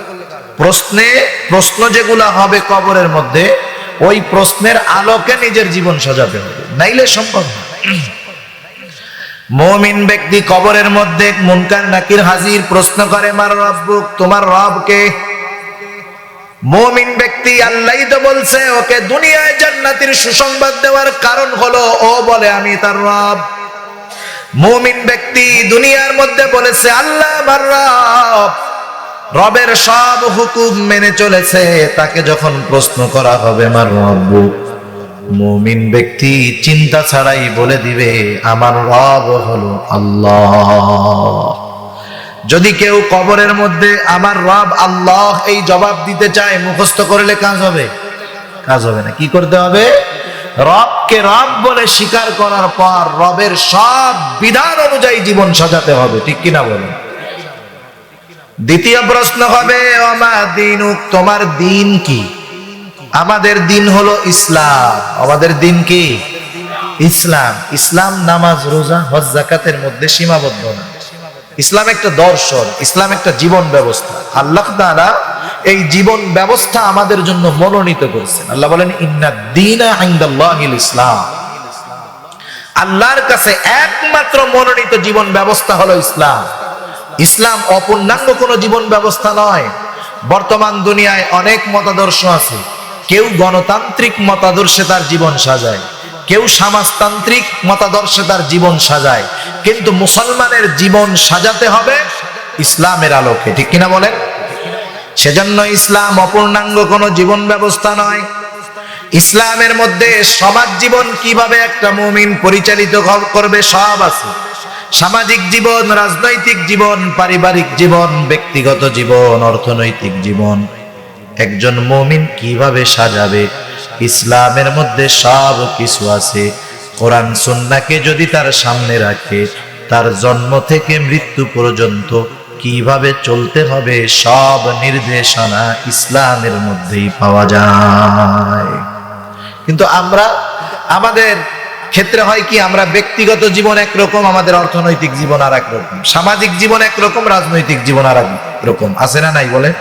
প্রশ্ন যেগুলা হবে কবরের মধ্যে, ওই প্রশ্নের আলোকে নিজের জীবন সাজাতে হবে, নাইলে সম্ভব না। মুমিন ব্যক্তি কবরের মধ্যে মুনকার নাকির হাজির, প্রশ্ন করে, মার রব্বুক, তোমার রব কে? মুমিন ব্যক্তি আল্লাহই তো বলছে ওকে দুনিয়ায় জান্নাতের সুসংবাদ দেওয়ার কারণ হলো ও বলে আমি তার রব। মুমিন ব্যক্তি দুনিয়ার মধ্যে বলেছে আল্লাহ আমার রব, রবের সব হুকুম মেনে চলেছে। তাকে যখন প্রশ্ন করা হবে আমার রব্বু, মুমিন ব্যক্তি চিন্তা ছাড়াই বলে দিবে আমার রব হলো আল্লাহ। যদি কেউ কবরের মধ্যে আমার রব আল্লাহ এই জবাব দিতে চায়, মুখস্থ করলে কাজ হবে? কাজ হবে না। কি করতে হবে? রবকে রব বলে স্বীকার করার পর রবের সব বিধান অনুযায়ী জীবন সাজাতে হবে। ঠিক কিনা বলেন? দ্বিতীয় প্রশ্ন হবে ওমা দীনুক, তোমার দিন কি? আমাদের দিন হলো ইসলাম। আমাদের দিন কি? ইসলাম। ইসলাম নামাজ রোজা হজ যাকাতের মধ্যে সীমাবদ্ধ না। ইসলাম একটা দর্শন, ইসলাম একটা জীবন ব্যবস্থা। আল্লাহ তাআলা এই জীবন ব্যবস্থা আমাদের জন্য মনোনীত করেছেন। আল্লাহ বলেন ইন্নাদ দীনা ইনদাল্লাহিল ইসলাম। আল্লাহর কাছে একমাত্র মনোনীত জীবন ব্যবস্থা হলো ইসলাম। ইসলাম অপূর্ণাঙ্গ কোনো জীবন ব্যবস্থা নয়। বর্তমান দুনিয়ায় অনেক মতাদর্শ আছে। কেউ গণতান্ত্রিক মতাদর্শে তার জীবন সাজায়, কেউ সমাজতান্ত্রিক মতাদর্শে তার জীবন সাজায়, কিন্তু মুসলমানের জীবন সাজাতে হবে ইসলামের আলোকে। ঠিক কিনা বলেন? সেজন্য ইসলাম অপূর্ণাঙ্গ কোনো জীবন ব্যবস্থা নয়। ইসলামের মধ্যে সমাজ জীবন কিভাবে একটা মুমিন পরিচালিত করবে সব আছে। সামাজিক জীবন, রাজনৈতিক জীবন, পারিবারিক জীবন, ব্যক্তিগত জীবন, অর্থনৈতিক জীবন একজন মুমিন কিভাবে সাজাবে, ইসলামের মধ্যে সব কিছু আছে। কোরআন সুন্নাহকে যদি তার সামনে রাখে, তার জন্ম থেকে মৃত্যু পর্যন্ত কিভাবে চলতে হবে সব নির্দেশনা ইসলামের মধ্যেই পাওয়া যায়। কিন্তু আমরা আমাদের ক্ষেত্রে হয় কি, আমরা ব্যক্তিগত জীবন একরকম, আমাদের অর্থনৈতিক জীবন আর একরকম, সামাজিক জীবন একরকম, রাজনৈতিক জীবন আর একরকম। আছে না নাই বলে?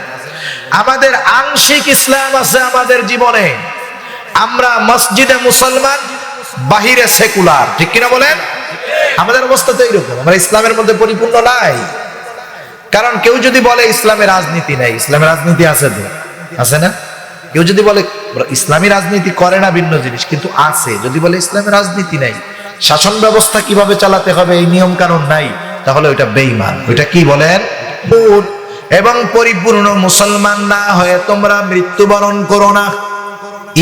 আমাদের আংশিক ইসলাম আছে আমাদের জীবনে। আমরা মসজিদে মুসলমান, বাহিরে সেকুলার। ঠিক কিনা বলেন? আমাদের অবস্থা তো এইরকম। আমরা ইসলামের মধ্যে পরিপূর্ণ নাই। কারণ কেউ যদি বলে ইসলামে রাজনীতি নাই, ইসলামে রাজনীতি আছে তো, আছে না? কেউ যদি বলে ইসলামী রাজনীতি করে না ভিন্ন জিনিস, কিন্তু আছে। যদি বলে ইসলামে রাজনীতি নাই, শাসন ব্যবস্থা কিভাবে চালাতে হবে এই নিয়ম কানুন নাই, তাহলে ওইটা বেঈমান। ওইটা কি বলেন? এবং পরিপূর্ণ মুসলমান না হয়ে তোমরা মৃত্যুবরণ করো না।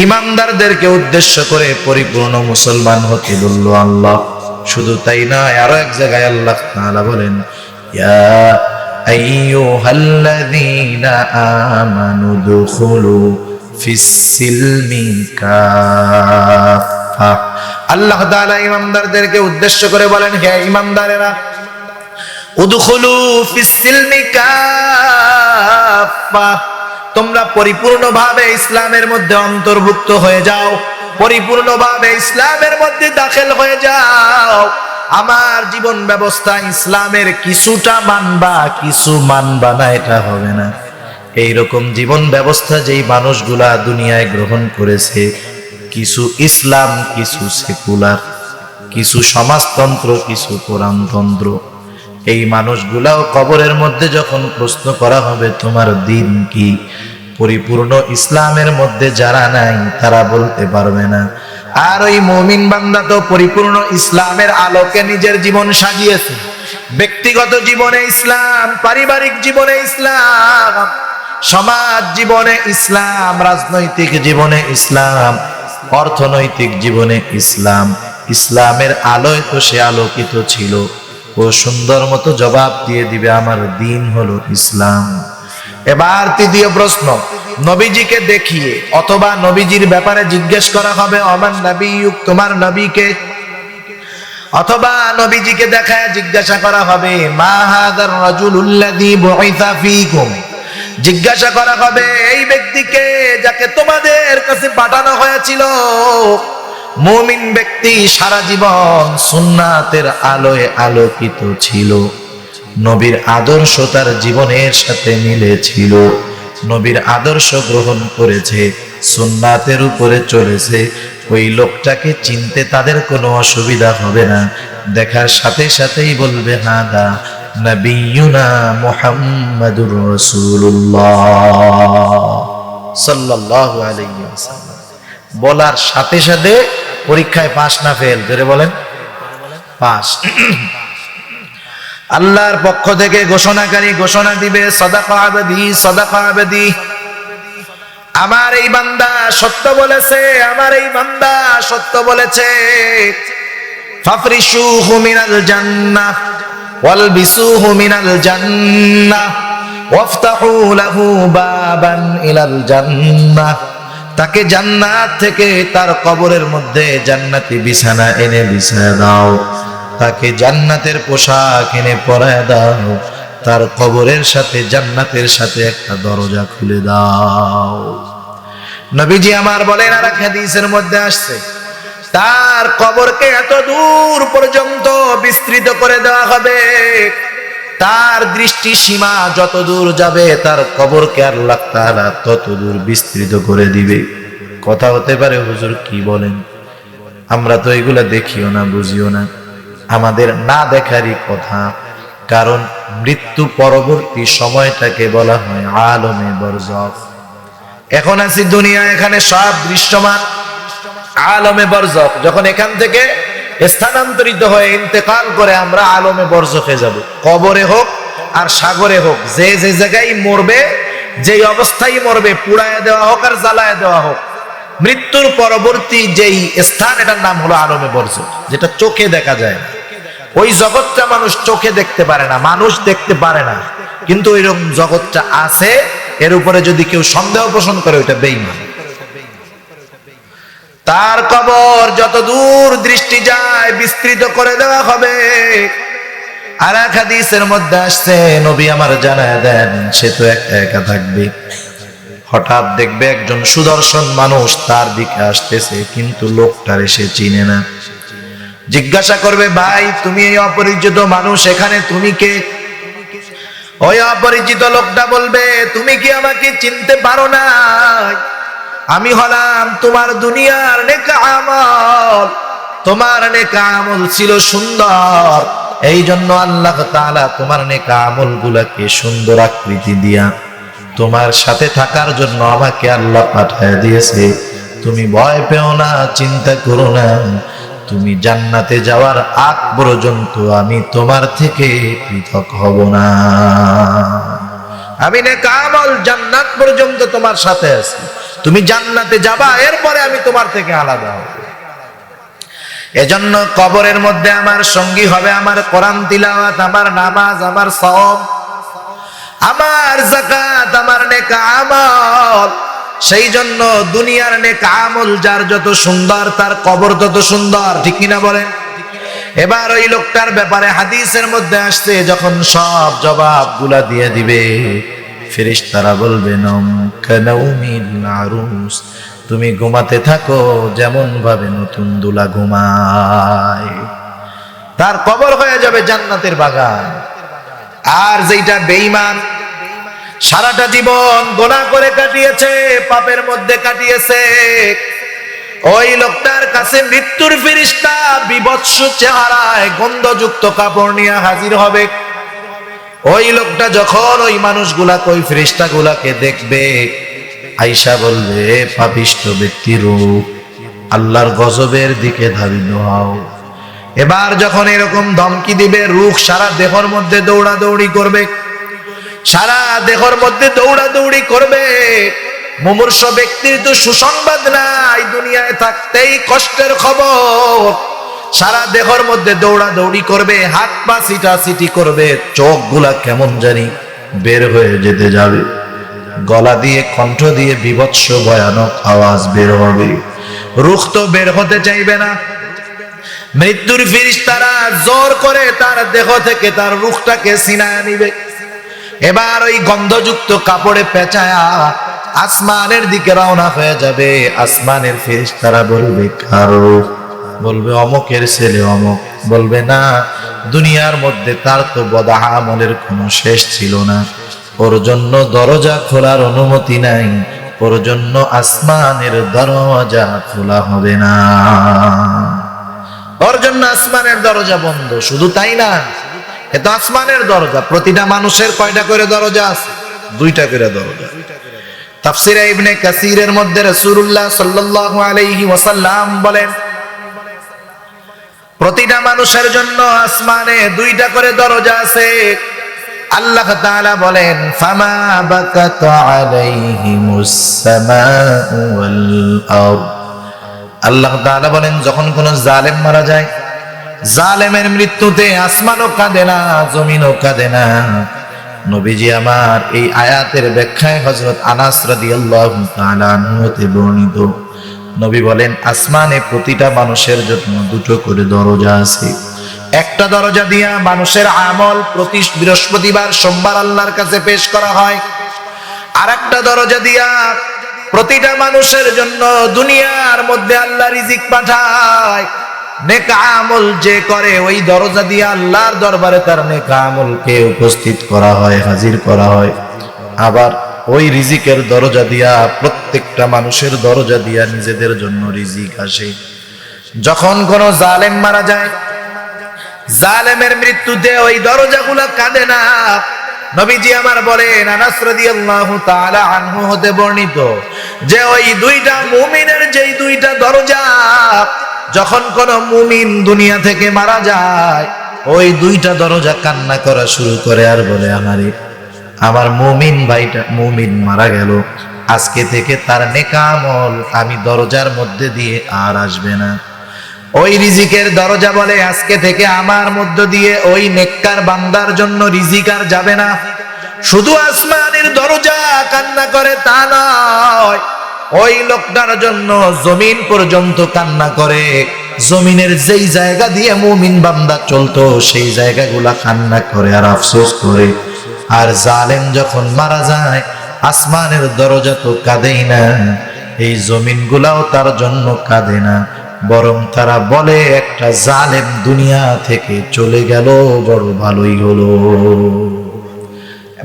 ইমানদারদেরকে উদ্দেশ্য করে পরিপূর্ণ মুসলমান হতে বলল আল্লাহ। শুধু তাই নয়, আরো এক জায়গায় আল্লাহ তাআলা বলেন ইয়া আইয়ুহাল্লাযীনা আমানু দুখুলু ফিস-সিলমি কাফা। আল্লাহ তাআলা ইমানদারদেরকে উদ্দেশ্য করে বলেন হে ইমানদারেরা, উদখুলু ফিস-সিলমি কাফা, তোমরা পরিপূর্ণভাবে ইসলামের মধ্যে অন্তর্ভুক্ত হয়ে যাও, পরিপূর্ণভাবে ইসলামের মধ্যে দাখিল হয়ে যাও। আমার জীবন ব্যবস্থা ইসলামের কিছুটা মানবা, কিছু মানবা না, এটা হবে না। এইরকম জীবন ব্যবস্থা যেই মানুষগুলা দুনিয়ায় গ্রহণ করেছে, কিছু ইসলাম, কিছু সেকুলার, কিছু সমাজতন্ত্র, কিছু কোরআনতন্ত্র, এই মানুষগুলাও কবরের মধ্যে যখন প্রশ্ন করা হবে তোমার দিন কি, পরিপূর্ণ ইসলামের মধ্যে যারা নাই তারা বলতে পারবে না। আর ওই মুমিন বান্দা তো পরিপূর্ণ ইসলামের আলোকে নিজের জীবন সাজিয়েছে। ব্যক্তিগত জীবনে ইসলাম, পারিবারিক জীবনে ইসলাম, সমাজ জীবনে ইসলাম, রাজনৈতিক জীবনে ইসলাম, অর্থনৈতিক জীবনে ইসলাম। ইসলামের আলোয় তো সে আলোকিত ছিল। ও সুন্দর মতো জবাব দিয়ে দিবে আমার দিন হলো ইসলাম। এবার তৃতীয় প্রশ্ন, নবীজিকে দেখিয়ে অথবা নবীজির ব্যাপারে জিজ্ঞেস করা হবে আমার নবীয়ুক, তোমার নবীকে, অথবা নবীজিকে দেখায় জিজ্ঞাসা করা হবে মা হাযার রাজুলুল্লাযী বুইসা ফীকুম, জিজ্ঞাসা করা হবে এই ব্যক্তিকে যাকে তোমাদের কাছে পাঠানো হয়েছিল। মুমিন ব্যক্তি সারা জীবন সুন্নাতের আলোয় আলোকিত ছিল, নবীর আদর্শ তার জীবনের সাথে মিলেছিল, নবীর আদর্শ গ্রহণ করেছে, সুন্নাতের উপরে চলেছে। ওই লোকটাকে চিনতে তাদের কোনো অসুবিধা হবে না। দেখার সাথে সাথেই বলবে হাদা নবিয়ুনা মুহাম্মাদুর রাসূলুল্লাহ। সাল্লাল্লাহু আলাইহি ওয়াসাল্লাম। বলার সাথে সাথে পরীক্ষায় পাস না ফেল, ধরে বলেন পাস। আল্লাহর পক্ষ থেকে ঘোষণাকারী ঘোষণা দিবে, সাদাকা আবদি, সাদাকা আবদি, আমার এই বান্দা সত্য বলেছে, আমার এই বান্দা সত্য বলেছে। ফাফরিশুহু মিনাল জান্নাহ ওয়ালবিসুহু মিনাল জান্নাহ ওয়াফতাহু লাহু বাবান ইলাল জান্নাহ। তাকে জান্নাত থেকে তার কবরের মধ্যে জান্নাতি বিছানা এনে বিছায় দাও, তাকে জান্নাতের পোশাক এনে পরায় দাও, তার কবরের সাথে জান্নাতের সাথে একটা দরজা খুলে দাও। নবীজি আমার বলেন, আর এক হাদিসের মধ্যে আসছে, তার কবরকে এত দূর পর্যন্ত বিস্তৃত করে দেওয়া হবে, তার দৃষ্টি সীমা যত দূর যাবে তার কবরকে আল্লাহ তাআলা তত দূর বিস্তৃত করে দিবে। কথা হতে পারে, হুজুর কি বলেন? আমরা তো এগুলা দেখিও না, বুঝিও না, আমাদের না দেখারই কথা। কারণ মৃত্যু পরবর্তী সময়টাকে বলা হয় আলমে বরজখ। এখন আছি দুনিয়া, এখানে সব দৃশ্যমান। আলমে বরজখ যখন এখান থেকে স্থানান্তরিত হয়ে ইন্তেকাল করে আমরা আলমে বরজখে যাব, কবরে হোক আর সাগরে হোক, যে যে জায়গায় মরবে, যেই অবস্থায় মরবে, পুড়ায় দেওয়া হোক আর জ্বালায় দেওয়া হোক, মৃত্যুর পরবর্তী যেই স্থান, এটার নাম হলো আলমে বরজখ, যেটা চোখে দেখা যায়। ওই জগৎটা মানুষ চোখে দেখতে পারে না, মানুষ দেখতে পারে না, কিন্তু এরকম জগৎটা আছে। এর উপরে যদি কেউ সন্দেহ পোষণ করে, ওইটা বেঈমান। তার কবর যত দূর দৃষ্টি যায় বিস্তৃত করে দেওয়া হবে। আর এক হাদিসের মধ্যে আসছে, নবী আমার জানায় দেন, সে তো একা একা থাকবে। হঠাৎ দেখবে একজন সুদর্শন মানুষ তার দিকে আসতেছে, কিন্তু লোকটারে সে চিনে না। জিজ্ঞাসা করবে, ভাই তুমি এই অপরিচিত মানুষ, এখানে তুমি কে? ওই অপরিচিত লোকটা বলবে, তুমি কি আমাকে চিনতে পারো না? আমি হলাম তোমার দুনিয়ার নেক আমল, তোমার নেক আমল ছিল সুন্দর, এই জন্য আল্লাহ তাআলা তোমার নেক আমল গুলাকে সুন্দর আকৃতি দিয়া তোমার সাথে থাকার জন্য আমাকে আল্লাহ পাঠিয়ে দিয়েছে। তুমি ভয় পেও না, চিন্তা করো না, তুমি জান্নাতে যাওয়ার আগ পর্যন্ত আমি তোমার থেকে পৃথক হব না। আমি নেক আমল জান্নাত পর্যন্ত তোমার সাথে আছি, তুমি জান্নাতে যাবা, এরপরে আমি তোমার থেকে আলাদা হব। এজন্য কবরের মধ্যে আমার সঙ্গী হবে আমার কোরআন তিলাওয়াত, আমার নামাজ, আমার সওম, আমার যাকাত, আমার নেক আমল। সেই জন্য দুনিয়ার নেক আমল যার যত সুন্দর, তার কবর তত সুন্দর, ঠিক কিনা বলেন? এবার ওই লোকটার ব্যাপারে হাদিসের মধ্যে আসছে, যখন সব জবাবগুলা দিয়ে দিবে, ফেরেশতারা বলবে, নম কানাউমিল আরুস, তুমি ঘুমাতে থাকো যেমন ভাবে নতুন দুলা ঘুমায়। তার কবর হয়ে যাবে জান্নাতের বাগান। আর যেটা বেঈমান, সারাটা জীবন গুনাহ করে কাটিয়েছে, পাপের মধ্যে কাটিয়েছে, ওই লোকটার কাছে মৃত্যুর ফেরেশতা বিভৎস চেহারায় গন্ধযুক্ত কাপড় নিয়ে হাজির হবে। ওই লোকটা যখন ওই মানুষগুলাকে, ওই ফেরেশতাগুলাকে দেখবে, আয়েশা বলবে, পাপিষ্ঠ ব্যক্তির রূপ, আল্লাহর গজবের দিকে ধাবিত হও। এবার যখন এরকম ধমকি দিবে, রূহ সারা দেহের মধ্যে দৌড়াদৌড়ি করবে, সারা দেহের মধ্যে দৌড়াদৌড়ি করবে। মুমূর্ষ ব্যক্তির তো সুসংবাদ নাই, দুনিয়ায় থাকতেই কষ্টের খবর, সারা দেহের মধ্যে দৌড়াদৌড়ি করবে, হাত পা ছিটাছিটি করবে, চোখগুলা কেমন জানি বের হয়ে যেতে যাবে, গলা দিয়ে কণ্ঠ দিয়ে বিভৎস ভয়ানক আওয়াজ বের হবে। রূহ তো বের হতে চাইবে না। মৃত্যুর ফেরেশতারা জোর করে তার দেহ থেকে তার রূহটাকে ছিনায় নিবে। এবার ওই গন্ধযুক্ত কাপড়ে পেঁচায়া আসমানের দিকে রওনা হয়ে যাবে। আসমানের ফেরেশতারা বলবে, কারো? বলবে, অমকের ছেলে অমক। বলবে, না, দুনিয়ার মধ্যে তার তো বদআ আমলের কোনো শেষ ছিল না, ওর জন্য দরজা খোলার অনুমতি নাই, ওর জন্য আসমানের দরজা খোলা হবে না, ওর জন্য আসমানের দরজা বন্ধ। শুধু তাই না, এত আসমানের দরজা, প্রতিটা মানুষের কয়টা করে দরজা আছে? দুইটা করে দরজা। তাফসীরে ইবনে কাসীরের মধ্যে রাসূলুল্লাহ সাল্লাল্লাহু আলাইহি ওয়াসাল্লাম বলেন, প্রতিটা মানুষের জন্য আসমানে দুইটা করে দরজা আছে। আল্লাহ তাআলা বলেন, ফামা বাকাত আলাইহিমুস সামাউ ওয়াল আরদ। আল্লাহ তাআলা বলেন, যখন কোন জালেম মারা যায়, জালেমের মৃত্যুতে আসমানও কাঁদে না, জমিনও কাঁদে না। নবীজি আমার এই আয়াতের ব্যাখ্যায় হযরত আনাস রাদিয়াল্লাহু তাআলা আনহু হতে বর্ণিত, নবী বলেন, আসমানে প্রতিটা মানুষের জন্য দুটো করে দরজা আছে। একটা দরজা দিয়া মানুষের আমল প্রতি বৃহস্পতিবার সোমবার আল্লাহর কাছে পেশ করা হয়। আর একটা দরজা দিয়া প্রতিটা মানুষের জন্য দুনিয়ার মধ্যে আল্লাহ রিজিক পাঠায়। নেক আমল যে করে ওই দরজা দিয়ে আল্লাহর দরবারে তার নেক আমলকে উপস্থিত করা হয়, হাজির করা হয়। আবার ওই রিজিকের দরজা দিয়া প্রত্যেকটা মানুষের দরজা দিয়া নিজেদের জন্য রিজিক আসে। যখন কোন জালেম মারা যায়, জালেমের মৃত্যুতে ওই দরজাগুলো কাঁদে না। নবীজি আমার বলেন, আনাস রাদিয়াল্লাহু তাআলা আনহু হতে বর্ণিত, যে ওই দুইটা মুমিনের যেই দুইটা দরজা, যখন কোন মুমিন দুনিয়া থেকে মারা যায়, ওই দুইটা দরজা কান্না করা শুরু করে আর বলে, আমার মুমিন ভাইটা মুমিন মারা গেল, আজকে থেকে তার নেক আমল আমি দরজার মধ্যে দিয়ে আর আসবে না। ওই রিজিকের দরজা বলে, আজকে থেকে আমার মধ্য দিয়ে ওই নেককার বান্দার জন্য রিজিক আর যাবে না। শুধু আসমানের দরজা কান্না করে তা নয়, ওই লোকটার জন্য জমিন পর্যন্ত কান্না করে। জমিনের যেই জায়গা দিয়ে মুমিন বান্দা চলতো সেই জায়গাগুলা কান্না করে আর আফসোস করে। আর জালেম যখন মারা যায়, আসমানের দরজা তো কাঁদেই না, এই জমিনগুলাও তার জন্য কাঁদে না, বরং তারা বলে, একটা জালেম দুনিয়া থেকে চলে গেল, বড় ভালোই হলো।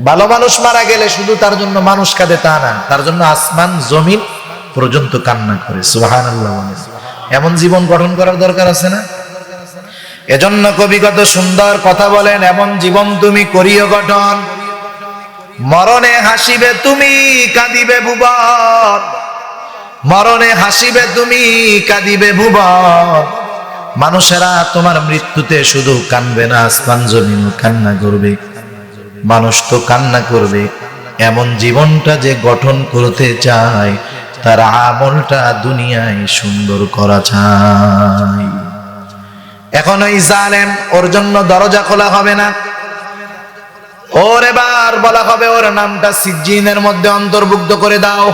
ভালো মানুষ মারা গেলে শুধু তার জন্য মানুষ কাঁদে তা না, তার জন্য আসমান জমিন পর্যন্ত কান্না করে। সুবহানাল্লাহ। এমন জীবন গঠন করার দরকার আছে না? এজন্য কবি কত সুন্দর কথা বলেন, এমন জীবন তুমি করিও গঠন, মরণে হাসিবে তুমি কাঁদিবে ভুবন, মরণে হাসিবে তুমি কাঁদিবে ভুবন। মানুষেরা তোমার মৃত্যুতে শুধু কাঁদবে না, আসমান জমিন কান্না করবে। মানুষ তো কান্না করবে, এমন জীবনটা যে গঠন করতে চায়, তার আমলটা দুনিয়ায় সুন্দর করা চাই। এখন ওই জালেম, ওর জন্য দরজা খোলা হবে না, ওর এবার বলা হবে ওর নামটা সিজ্জিনের মধ্যে অন্তর্ভুক্ত করে দাও।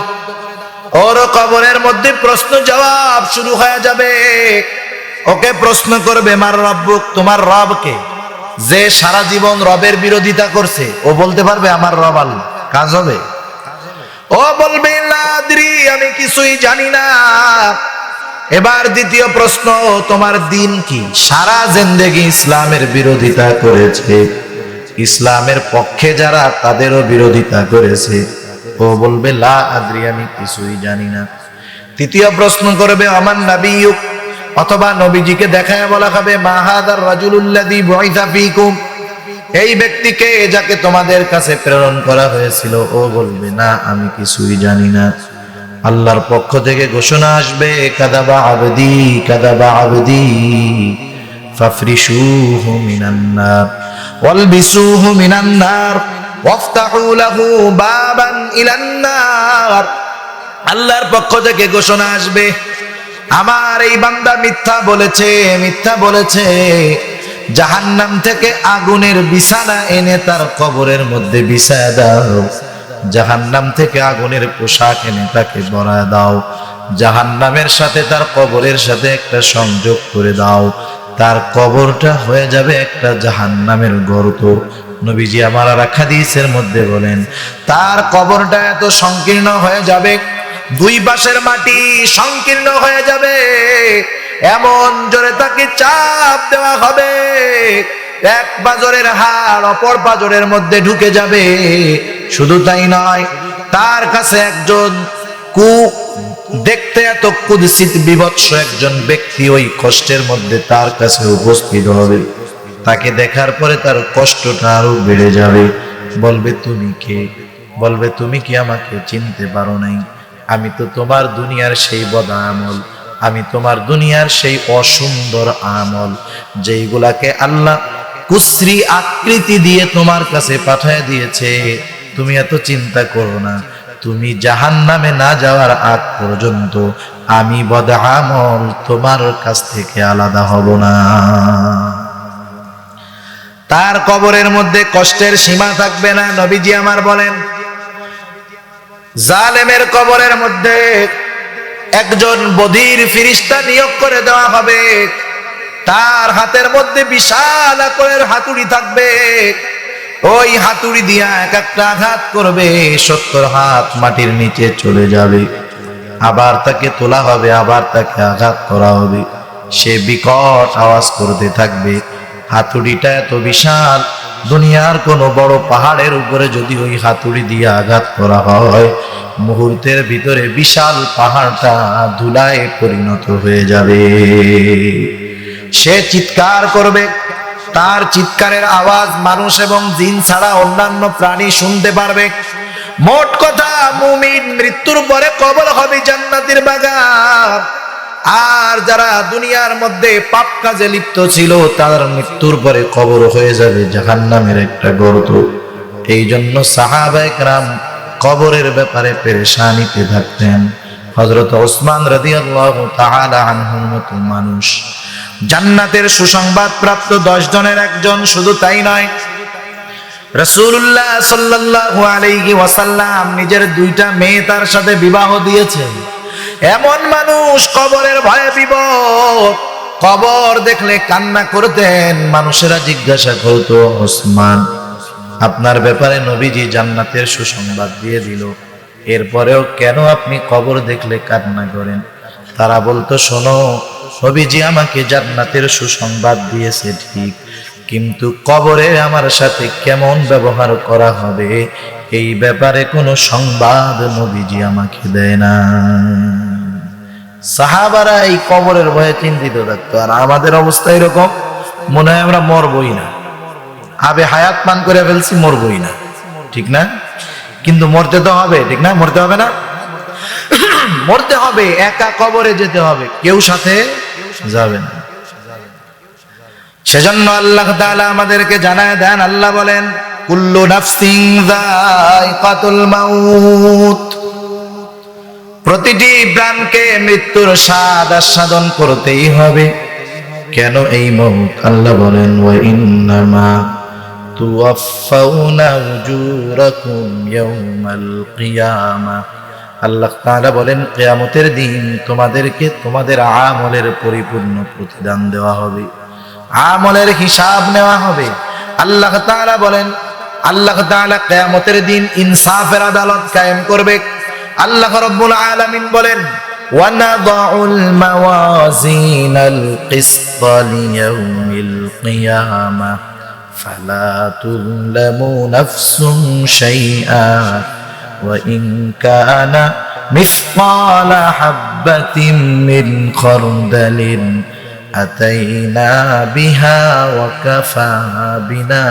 ওর কবরের মধ্যে প্রশ্ন জবাব শুরু হয়ে যাবে। ওকে প্রশ্ন করবে, মার রব্বুক, তোমার রবকে? যে সারা জীবন রবের বিরোধিতা করছে, ও বলতে পারবে আমার রব আল্লাহ? কাজ হবে? ও বলবে, লা আদরি, আমি কিছুই জানি না। এবার দ্বিতীয় প্রশ্ন, তোমার দিন কি? সারা জিন্দেগি ইসলামের বিরোধিতা করেছে, ইসলামের পক্ষে যারা তাদেরও বিরোধিতা করেছে। ও বলবে, লা আদরি, আমি কিছুই জানি না। তৃতীয় প্রশ্ন করবে, আমার নবিয়ুক, অথবা নবীজিকে দেখায় বলা হবে, মা হাদার রাজুলুল্লাযী বুইসা ফীকুম, এই ব্যক্তিকে যাকে তোমাদের কাছে প্রেরণ করা হয়েছিল। ও বলবে, না, আমি কিছুই জানি না। আল্লাহর পক্ষ থেকে ঘোষণা আসবে, কাযাবা আবদি, কাযাবা আবদি, ফাফরিশুহু মিনান নার ওয়ালবিসুহু মিনান নার ওয়াফতাহু লাহু বাবান ইলান নার। আল্লাহর পক্ষ থেকে ঘোষণা আসবে, আমার এই বান্দা মিথ্যা বলেছে, মিথ্যা বলেছে। জাহান্নাম থেকে আগুনের বিছানা এনে তার কবরের মধ্যে বিছায়া দাও, জাহান্নাম থেকে আগুনের পোশাক এনে তাকে পরায় দাও, জাহান্নামের সাথে তার কবরের সাথে একটা সংযোগ করে দাও, তার কবরটা হয়ে যাবে একটা জাহান্নামের গর্ত। নবীজি আমার আর হাদিসের মধ্যে বলেন, তার কবরটা এত সংকীর্ণ হয়ে যাবে, দুই পাশের মাটি সংকীর্ণ হয়ে যাবে, এমন জোরে তাকে চাপ দেওয়া হবে, এক পাজরের হাড় অপর পাজরের মধ্যে ঢুকে যাবে। শুধু তাই নয়, তার কাছে একজন দেখতে এত কুৎসিত বিভৎস একজন ব্যক্তি ওই কষ্টের মধ্যে তার কাছে উপস্থিত হবে। তাকে দেখার পরে তার কষ্টটা আরো বেড়ে যাবে। বলবে, তুমি কে? বলবে তুমি কি আমাকে চিনতে পারো নাই? আমি তো তোমার দুনিয়ার সেই বদ আমল, আমি তোমার দুনিয়ার সেই অসুন্দর আমল যেইগুলাকে আল্লাহ কুশ্রী আকৃতি দিয়ে তোমার কাছে পাঠিয়ে দিয়েছে। তুমি এত চিন্তা করো না, তুমি জাহান্নামে না যাওয়ার আগ পর্যন্ত আমি বদ আমল তোমার কাছ থেকে আলাদা হব না। তার কবরের মধ্যে কষ্টের সীমা থাকবে না। নবীজি আমার বলেন, জালেমের কবরের মধ্যে একজন বধির ফেরেশতা নিয়োগ করে দেওয়া হবে। তার হাতের মধ্যে বিশাল আকারের হাতুড়ি থাকবে। ওই হাতুড়ি দিয়া এক একটা আঘাত করবে, 70 হাত মাটির নিচে চলে যাবে। আবার তাকে তোলা হবে, আবার তাকে আঘাত করা হবে। সে বিকট আওয়াজ করতে থাকবে। হাতুড়িটা এত বিশাল, দুনিয়ার কোনো বড় পাহাড়ের উপরে যদি ওই হাতুড়ি দিয়ে আঘাত করা হয়, মুহূর্তের ভিতরে বিশাল পাহাড়টা ধুলায় পরিণত হয়ে যাবে। সে চিৎকার করবে, তার চিৎকারের আওয়াজ মানুষ এবং জিন ছাড়া অন্যান্য প্রাণী শুনতে পারবে। মোট কথা, মুমিন মৃত্যুর পরে কবর হবে জান্নাতের বাগান। আর যারা দুনিয়ার মধ্যে পাপ কাজে লিপ্ত ছিল, তার মৃত্যুর পরে কবর হয়ে যাবে জাহান্নামের একটা গর্ত। এই জন্য সাহাবায়ে কেরাম কবরের ব্যাপারে পেরেশানিতে থাকতেন। হযরত ওসমান রাদিয়াল্লাহু তাআলা আনহুর মতো মানুষ, জান্নাতের সুসংবাদ প্রাপ্ত 10 জনের একজন। শুধু তাই নয়, রাসূলুল্লাহ সাল্লাল্লাহু আলাইহি ওয়াসাল্লাম নিজের 2টা মেয়ে তার সাথে বিবাহ দিয়েছেন। এমন মানুষ, কবরের ভয়ে বিবদ, কবর দেখলে কান্না করতেন। মানুষেরা জিজ্ঞাসা করতো, ওসমান, আপনার ব্যাপারে নবীজি জান্নাতের সুসংবাদ দিয়ে দিল, এরপরেও কেন আপনি কবর দেখলে কান্না করেন? তারা বলতো, শোনো, নবীজি আমাকে জান্নাতের সুসংবাদ দিয়েছে ঠিক, কিন্তু কবরে আমার সাথে কেমন ব্যবহার করা হবে এই ব্যাপারে কোনো সংবাদ নবীজি আমাকে দেয় না। সাহাবারা এই কবরের ভয়ে চিন্তিত থাকতো। আর আমাদের অবস্থা এরকম, মনে হয় আমরা মরবই না, আবে হায়াত পান করে ফেলছি, মরবই না, ঠিক না? কিন্তু মরতে তো হবে, ঠিক না? মরতে হবে না? মরতে হবে, একা কবরে যেতে হবে, কেউ সাথে যাবে না। সেজন্য আল্লাহ তাআলা আমাদেরকে জানায় দেন, আল্লাহ বলেন, কুল্লু নাফসিন যায়কাতুল মাউত, প্রতিটি প্রাণকে মৃত্যুর স্বাদ আস্বাদন করতেই হবে। কেন এই মউত? আল্লাহ বলেন, ওয়া ইন্নামা তুওয়াফাউনা উজুরাকুম ইয়াউমাল কিয়ামা, আল্লাহ তাআলা বলেন, কিয়ামতের দিন তোমাদেরকে তোমাদের আমলের পরিপূর্ণ প্রতিদান দেওয়া হবে, আমলের হিসাব নেওয়া হবে। আল্লাহ তাআলা বলেন, আল্লাহ তাআলা কিয়ামতের দিন ইনসাফের আদালত কায়েম করবে। আল্লাহ রাব্বুল আলামিন বলেন, ওয়া নাদাউল মাওয়াজিনাল কিসতা লিয়াউমিল কিয়ামা ফালা তুযলামু নাফসুন শাইআ ওয়া ইন কানা মিসকালা হাববাতিন মিন খারদালিন আতাইনা বিহা ওয়া কাফা বিনা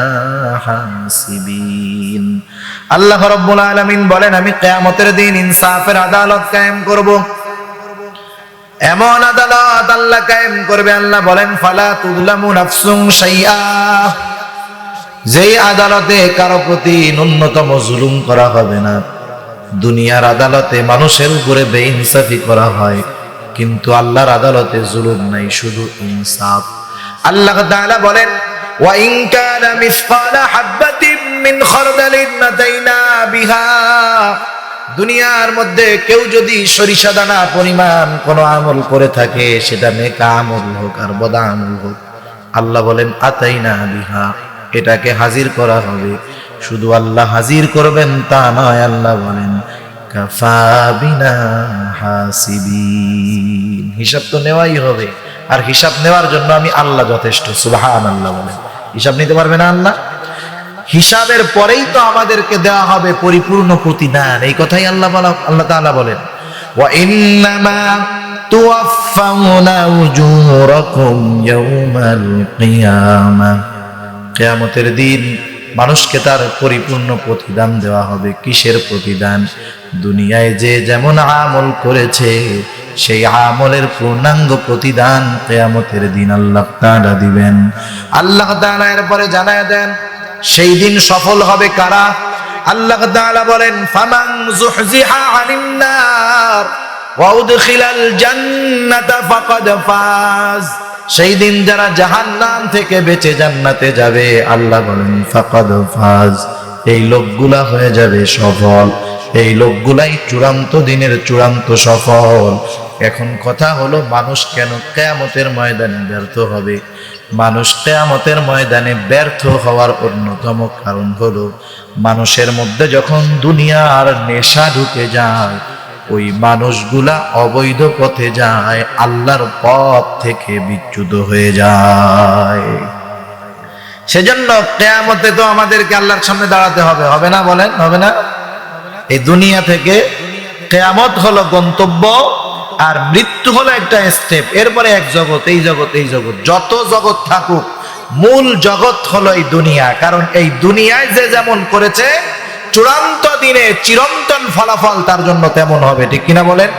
হাসিবিন। আল্লাহ রাব্বুল আলামিন বলেন, আমি কিয়ামতের দিন ইনসাফের আদালত কায়েম করব। এমন আদালত আল্লাহ কায়েম করবে, আল্লাহ বলেন, ফালা তুযলামু নাফসুন শাইআ, যেই আদালতে কারো প্রতি ন্যূনতম জুলুম করা হবে না। দুনিয়ার আদালতে মানুষের উপরে বেইনসাফি করা হয়, কিন্তু আল্লাহর আদালতে জুলুম নাই, শুধু ইনসাফ। আল্লাহ তাআলা বলেন, ওয়া ইন কানা মিসকালা হাববাতিন মিন খারদালিন আতাইনা বিহা, দুনিয়ার মধ্যে কেউ যদি সরিষা দানা পরিমাণ কোন আমল করে থাকে, সেটা নেক আমল হোক আর বদ আমল হোক, আল্লাহ বলেন আতাইনা বিহা, এটাকে হাজির করা হবে। শুধু আল্লাহ হাজির করবেন তা নয়, আল্লাহ বলেন কাফা বিনা হাসিবিন, হিসাব তো নেওয়াই হবে, আর হিসাব নেওয়ার জন্য আমি আল্লাহ যথেষ্ট। সুবহানাল্লাহ বলেন, হিসাব নিতে পারবে না আল্লাহ? হিসাবের পরেই তো আমাদেরকে দেওয়া হবে পরিপূর্ণ প্রতিদান, এই কথাই আল্লাহ তাআলা বলেন, ওয়া ইন্নামা তুওয়াফাউনা উজুরাকুম ইয়াউমাল কিয়ামা, কিয়ামতের দিন মানুষকে তার পরিপূর্ণ প্রতিদান দেওয়া হবে। কিসের প্রতিদান? দুনিয়ায় যে যেমন আমল করেছে সেই আমলের পূর্ণাঙ্গ প্রতিদান কিয়ামতের দিন আল্লাহ তাআলা দিবেন। আল্লাহ তাআলা এরপরে জানায় দেন সেই দিন সফল হবে কারা? আল্লাহ তাআলা বলেন ফামান যুহজিহা আনিন নার ওয়া উদখিলাল জান্নাতা ফাকাদ ফাজ। সেই দিন যারা জাহান্নাম থেকে বেঁচে জান্নাতে যাবে, আল্লাহ বলেন ফাকাদ ফাজ, এই লোকগুলা হয়ে যাবে সফল। এই লোকগুলাই চূড়ান্ত দিনের চূড়ান্ত সফল। এখন কথা হলো, মানুষ কেন কিয়ামতের ময়দানে ব্যর্থ হবে? মানুষ কিয়ামতের ময়দানে ব্যর্থ হওয়ার অন্যতম কারণ হলো, মানুষের মধ্যে যখন দুনিয়ার নেশা ঢুকে যায়, ওই মানুষগুলা অবৈধ পথে যায়, আল্লাহর পথ থেকে বিচ্যুত হয়ে যায়। সেজন্য কিয়ামতে তো আমাদেরকে আল্লাহর সামনে দাঁড়াতে হবে, হবে না? বলেন হবে না? এই দুনিয়া থেকে কিয়ামত হলো গন্তব্য, আর মৃত্যু হলো একটা স্টেপ। এরপরে এক জগৎ, এই জগৎ, এই জগৎ, যত জগৎ থাকুক মূল জগৎ হলো এই দুনিয়া। কারণ এই দুনিয়ায় যে যেমন করেছে, চূড়ান্ত দিনে চিরন্তন ফলাফল তার জন্য তেমন হবে। ঠিক কিনা বলেন?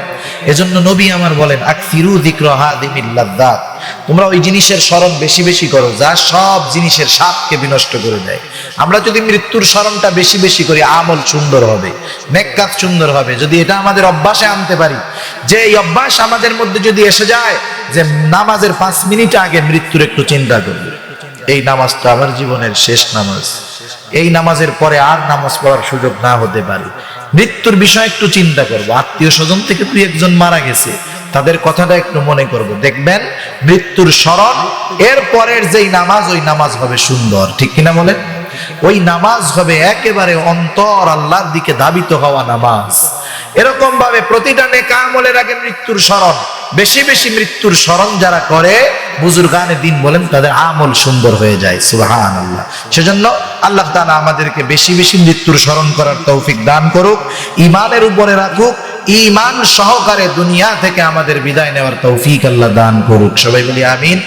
এজন্য নবী আমার বলেন আকসিরু যিকরা হাযিহিল লাযযাত, তোমরা ওই জিনিসের স্মরণ বেশি বেশি করো যা সব জিনিসের স্বাদকে বিনষ্ট করে দেয়। আমরা যদি মৃত্যুর স্মরণটা বেশি বেশি করি, আমল সুন্দর হবে, নেক কাজ সুন্দর হবে। যদি এটা আমাদের অভ্যাসে আনতে পারি, যে এই অভ্যাস আমাদের মধ্যে যদি এসে যায় যে নামাজের 5 মিনিট আগে মৃত্যুর একটু চিন্তা করব, এই নামাজটা আমার জীবনের শেষ নামাজ, এই নামাজের পরে আর নামাজ পড়ার সুযোগ না হতে পারে, মৃত্যুর বিষয় একটু চিন্তা করব, আত্মীয় স্বজন থেকে তুই একজন মারা গেছে তাদের কথাটা একটু মনে করব, দেখবেন মৃত্যুর স্মরণ এর পরের যেই নামাজ, ওই নামাজ হবে সুন্দর। ঠিক কিনা বলেন? ওই নামাজ হবে একেবারে অন্তর আল্লাহর দিকে ধাবিত হওয়া নামাজ। এরকম ভাবে প্রতিটা নেক আমলের আগে মৃত্যুর স্মরণ, বেশি বেশি মৃত্যুর স্মরণ যারা করে, বুজুর্গানে দিন বলেন তাদের আমল সুন্দর হয়ে যায়। সুবহানাল্লাহ। সেজন্য আল্লাহ তাআলা আমাদেরকে বেশি বেশি মৃত্যুর স্মরণ করার তৌফিক দান করুক, ঈমানের উপরে রাখুক, ঈমান সহকারে দুনিয়া থেকে আমাদের বিদায় নেওয়ার তৌফিক আল্লাহ দান করুক। সবাই বলি আমিন।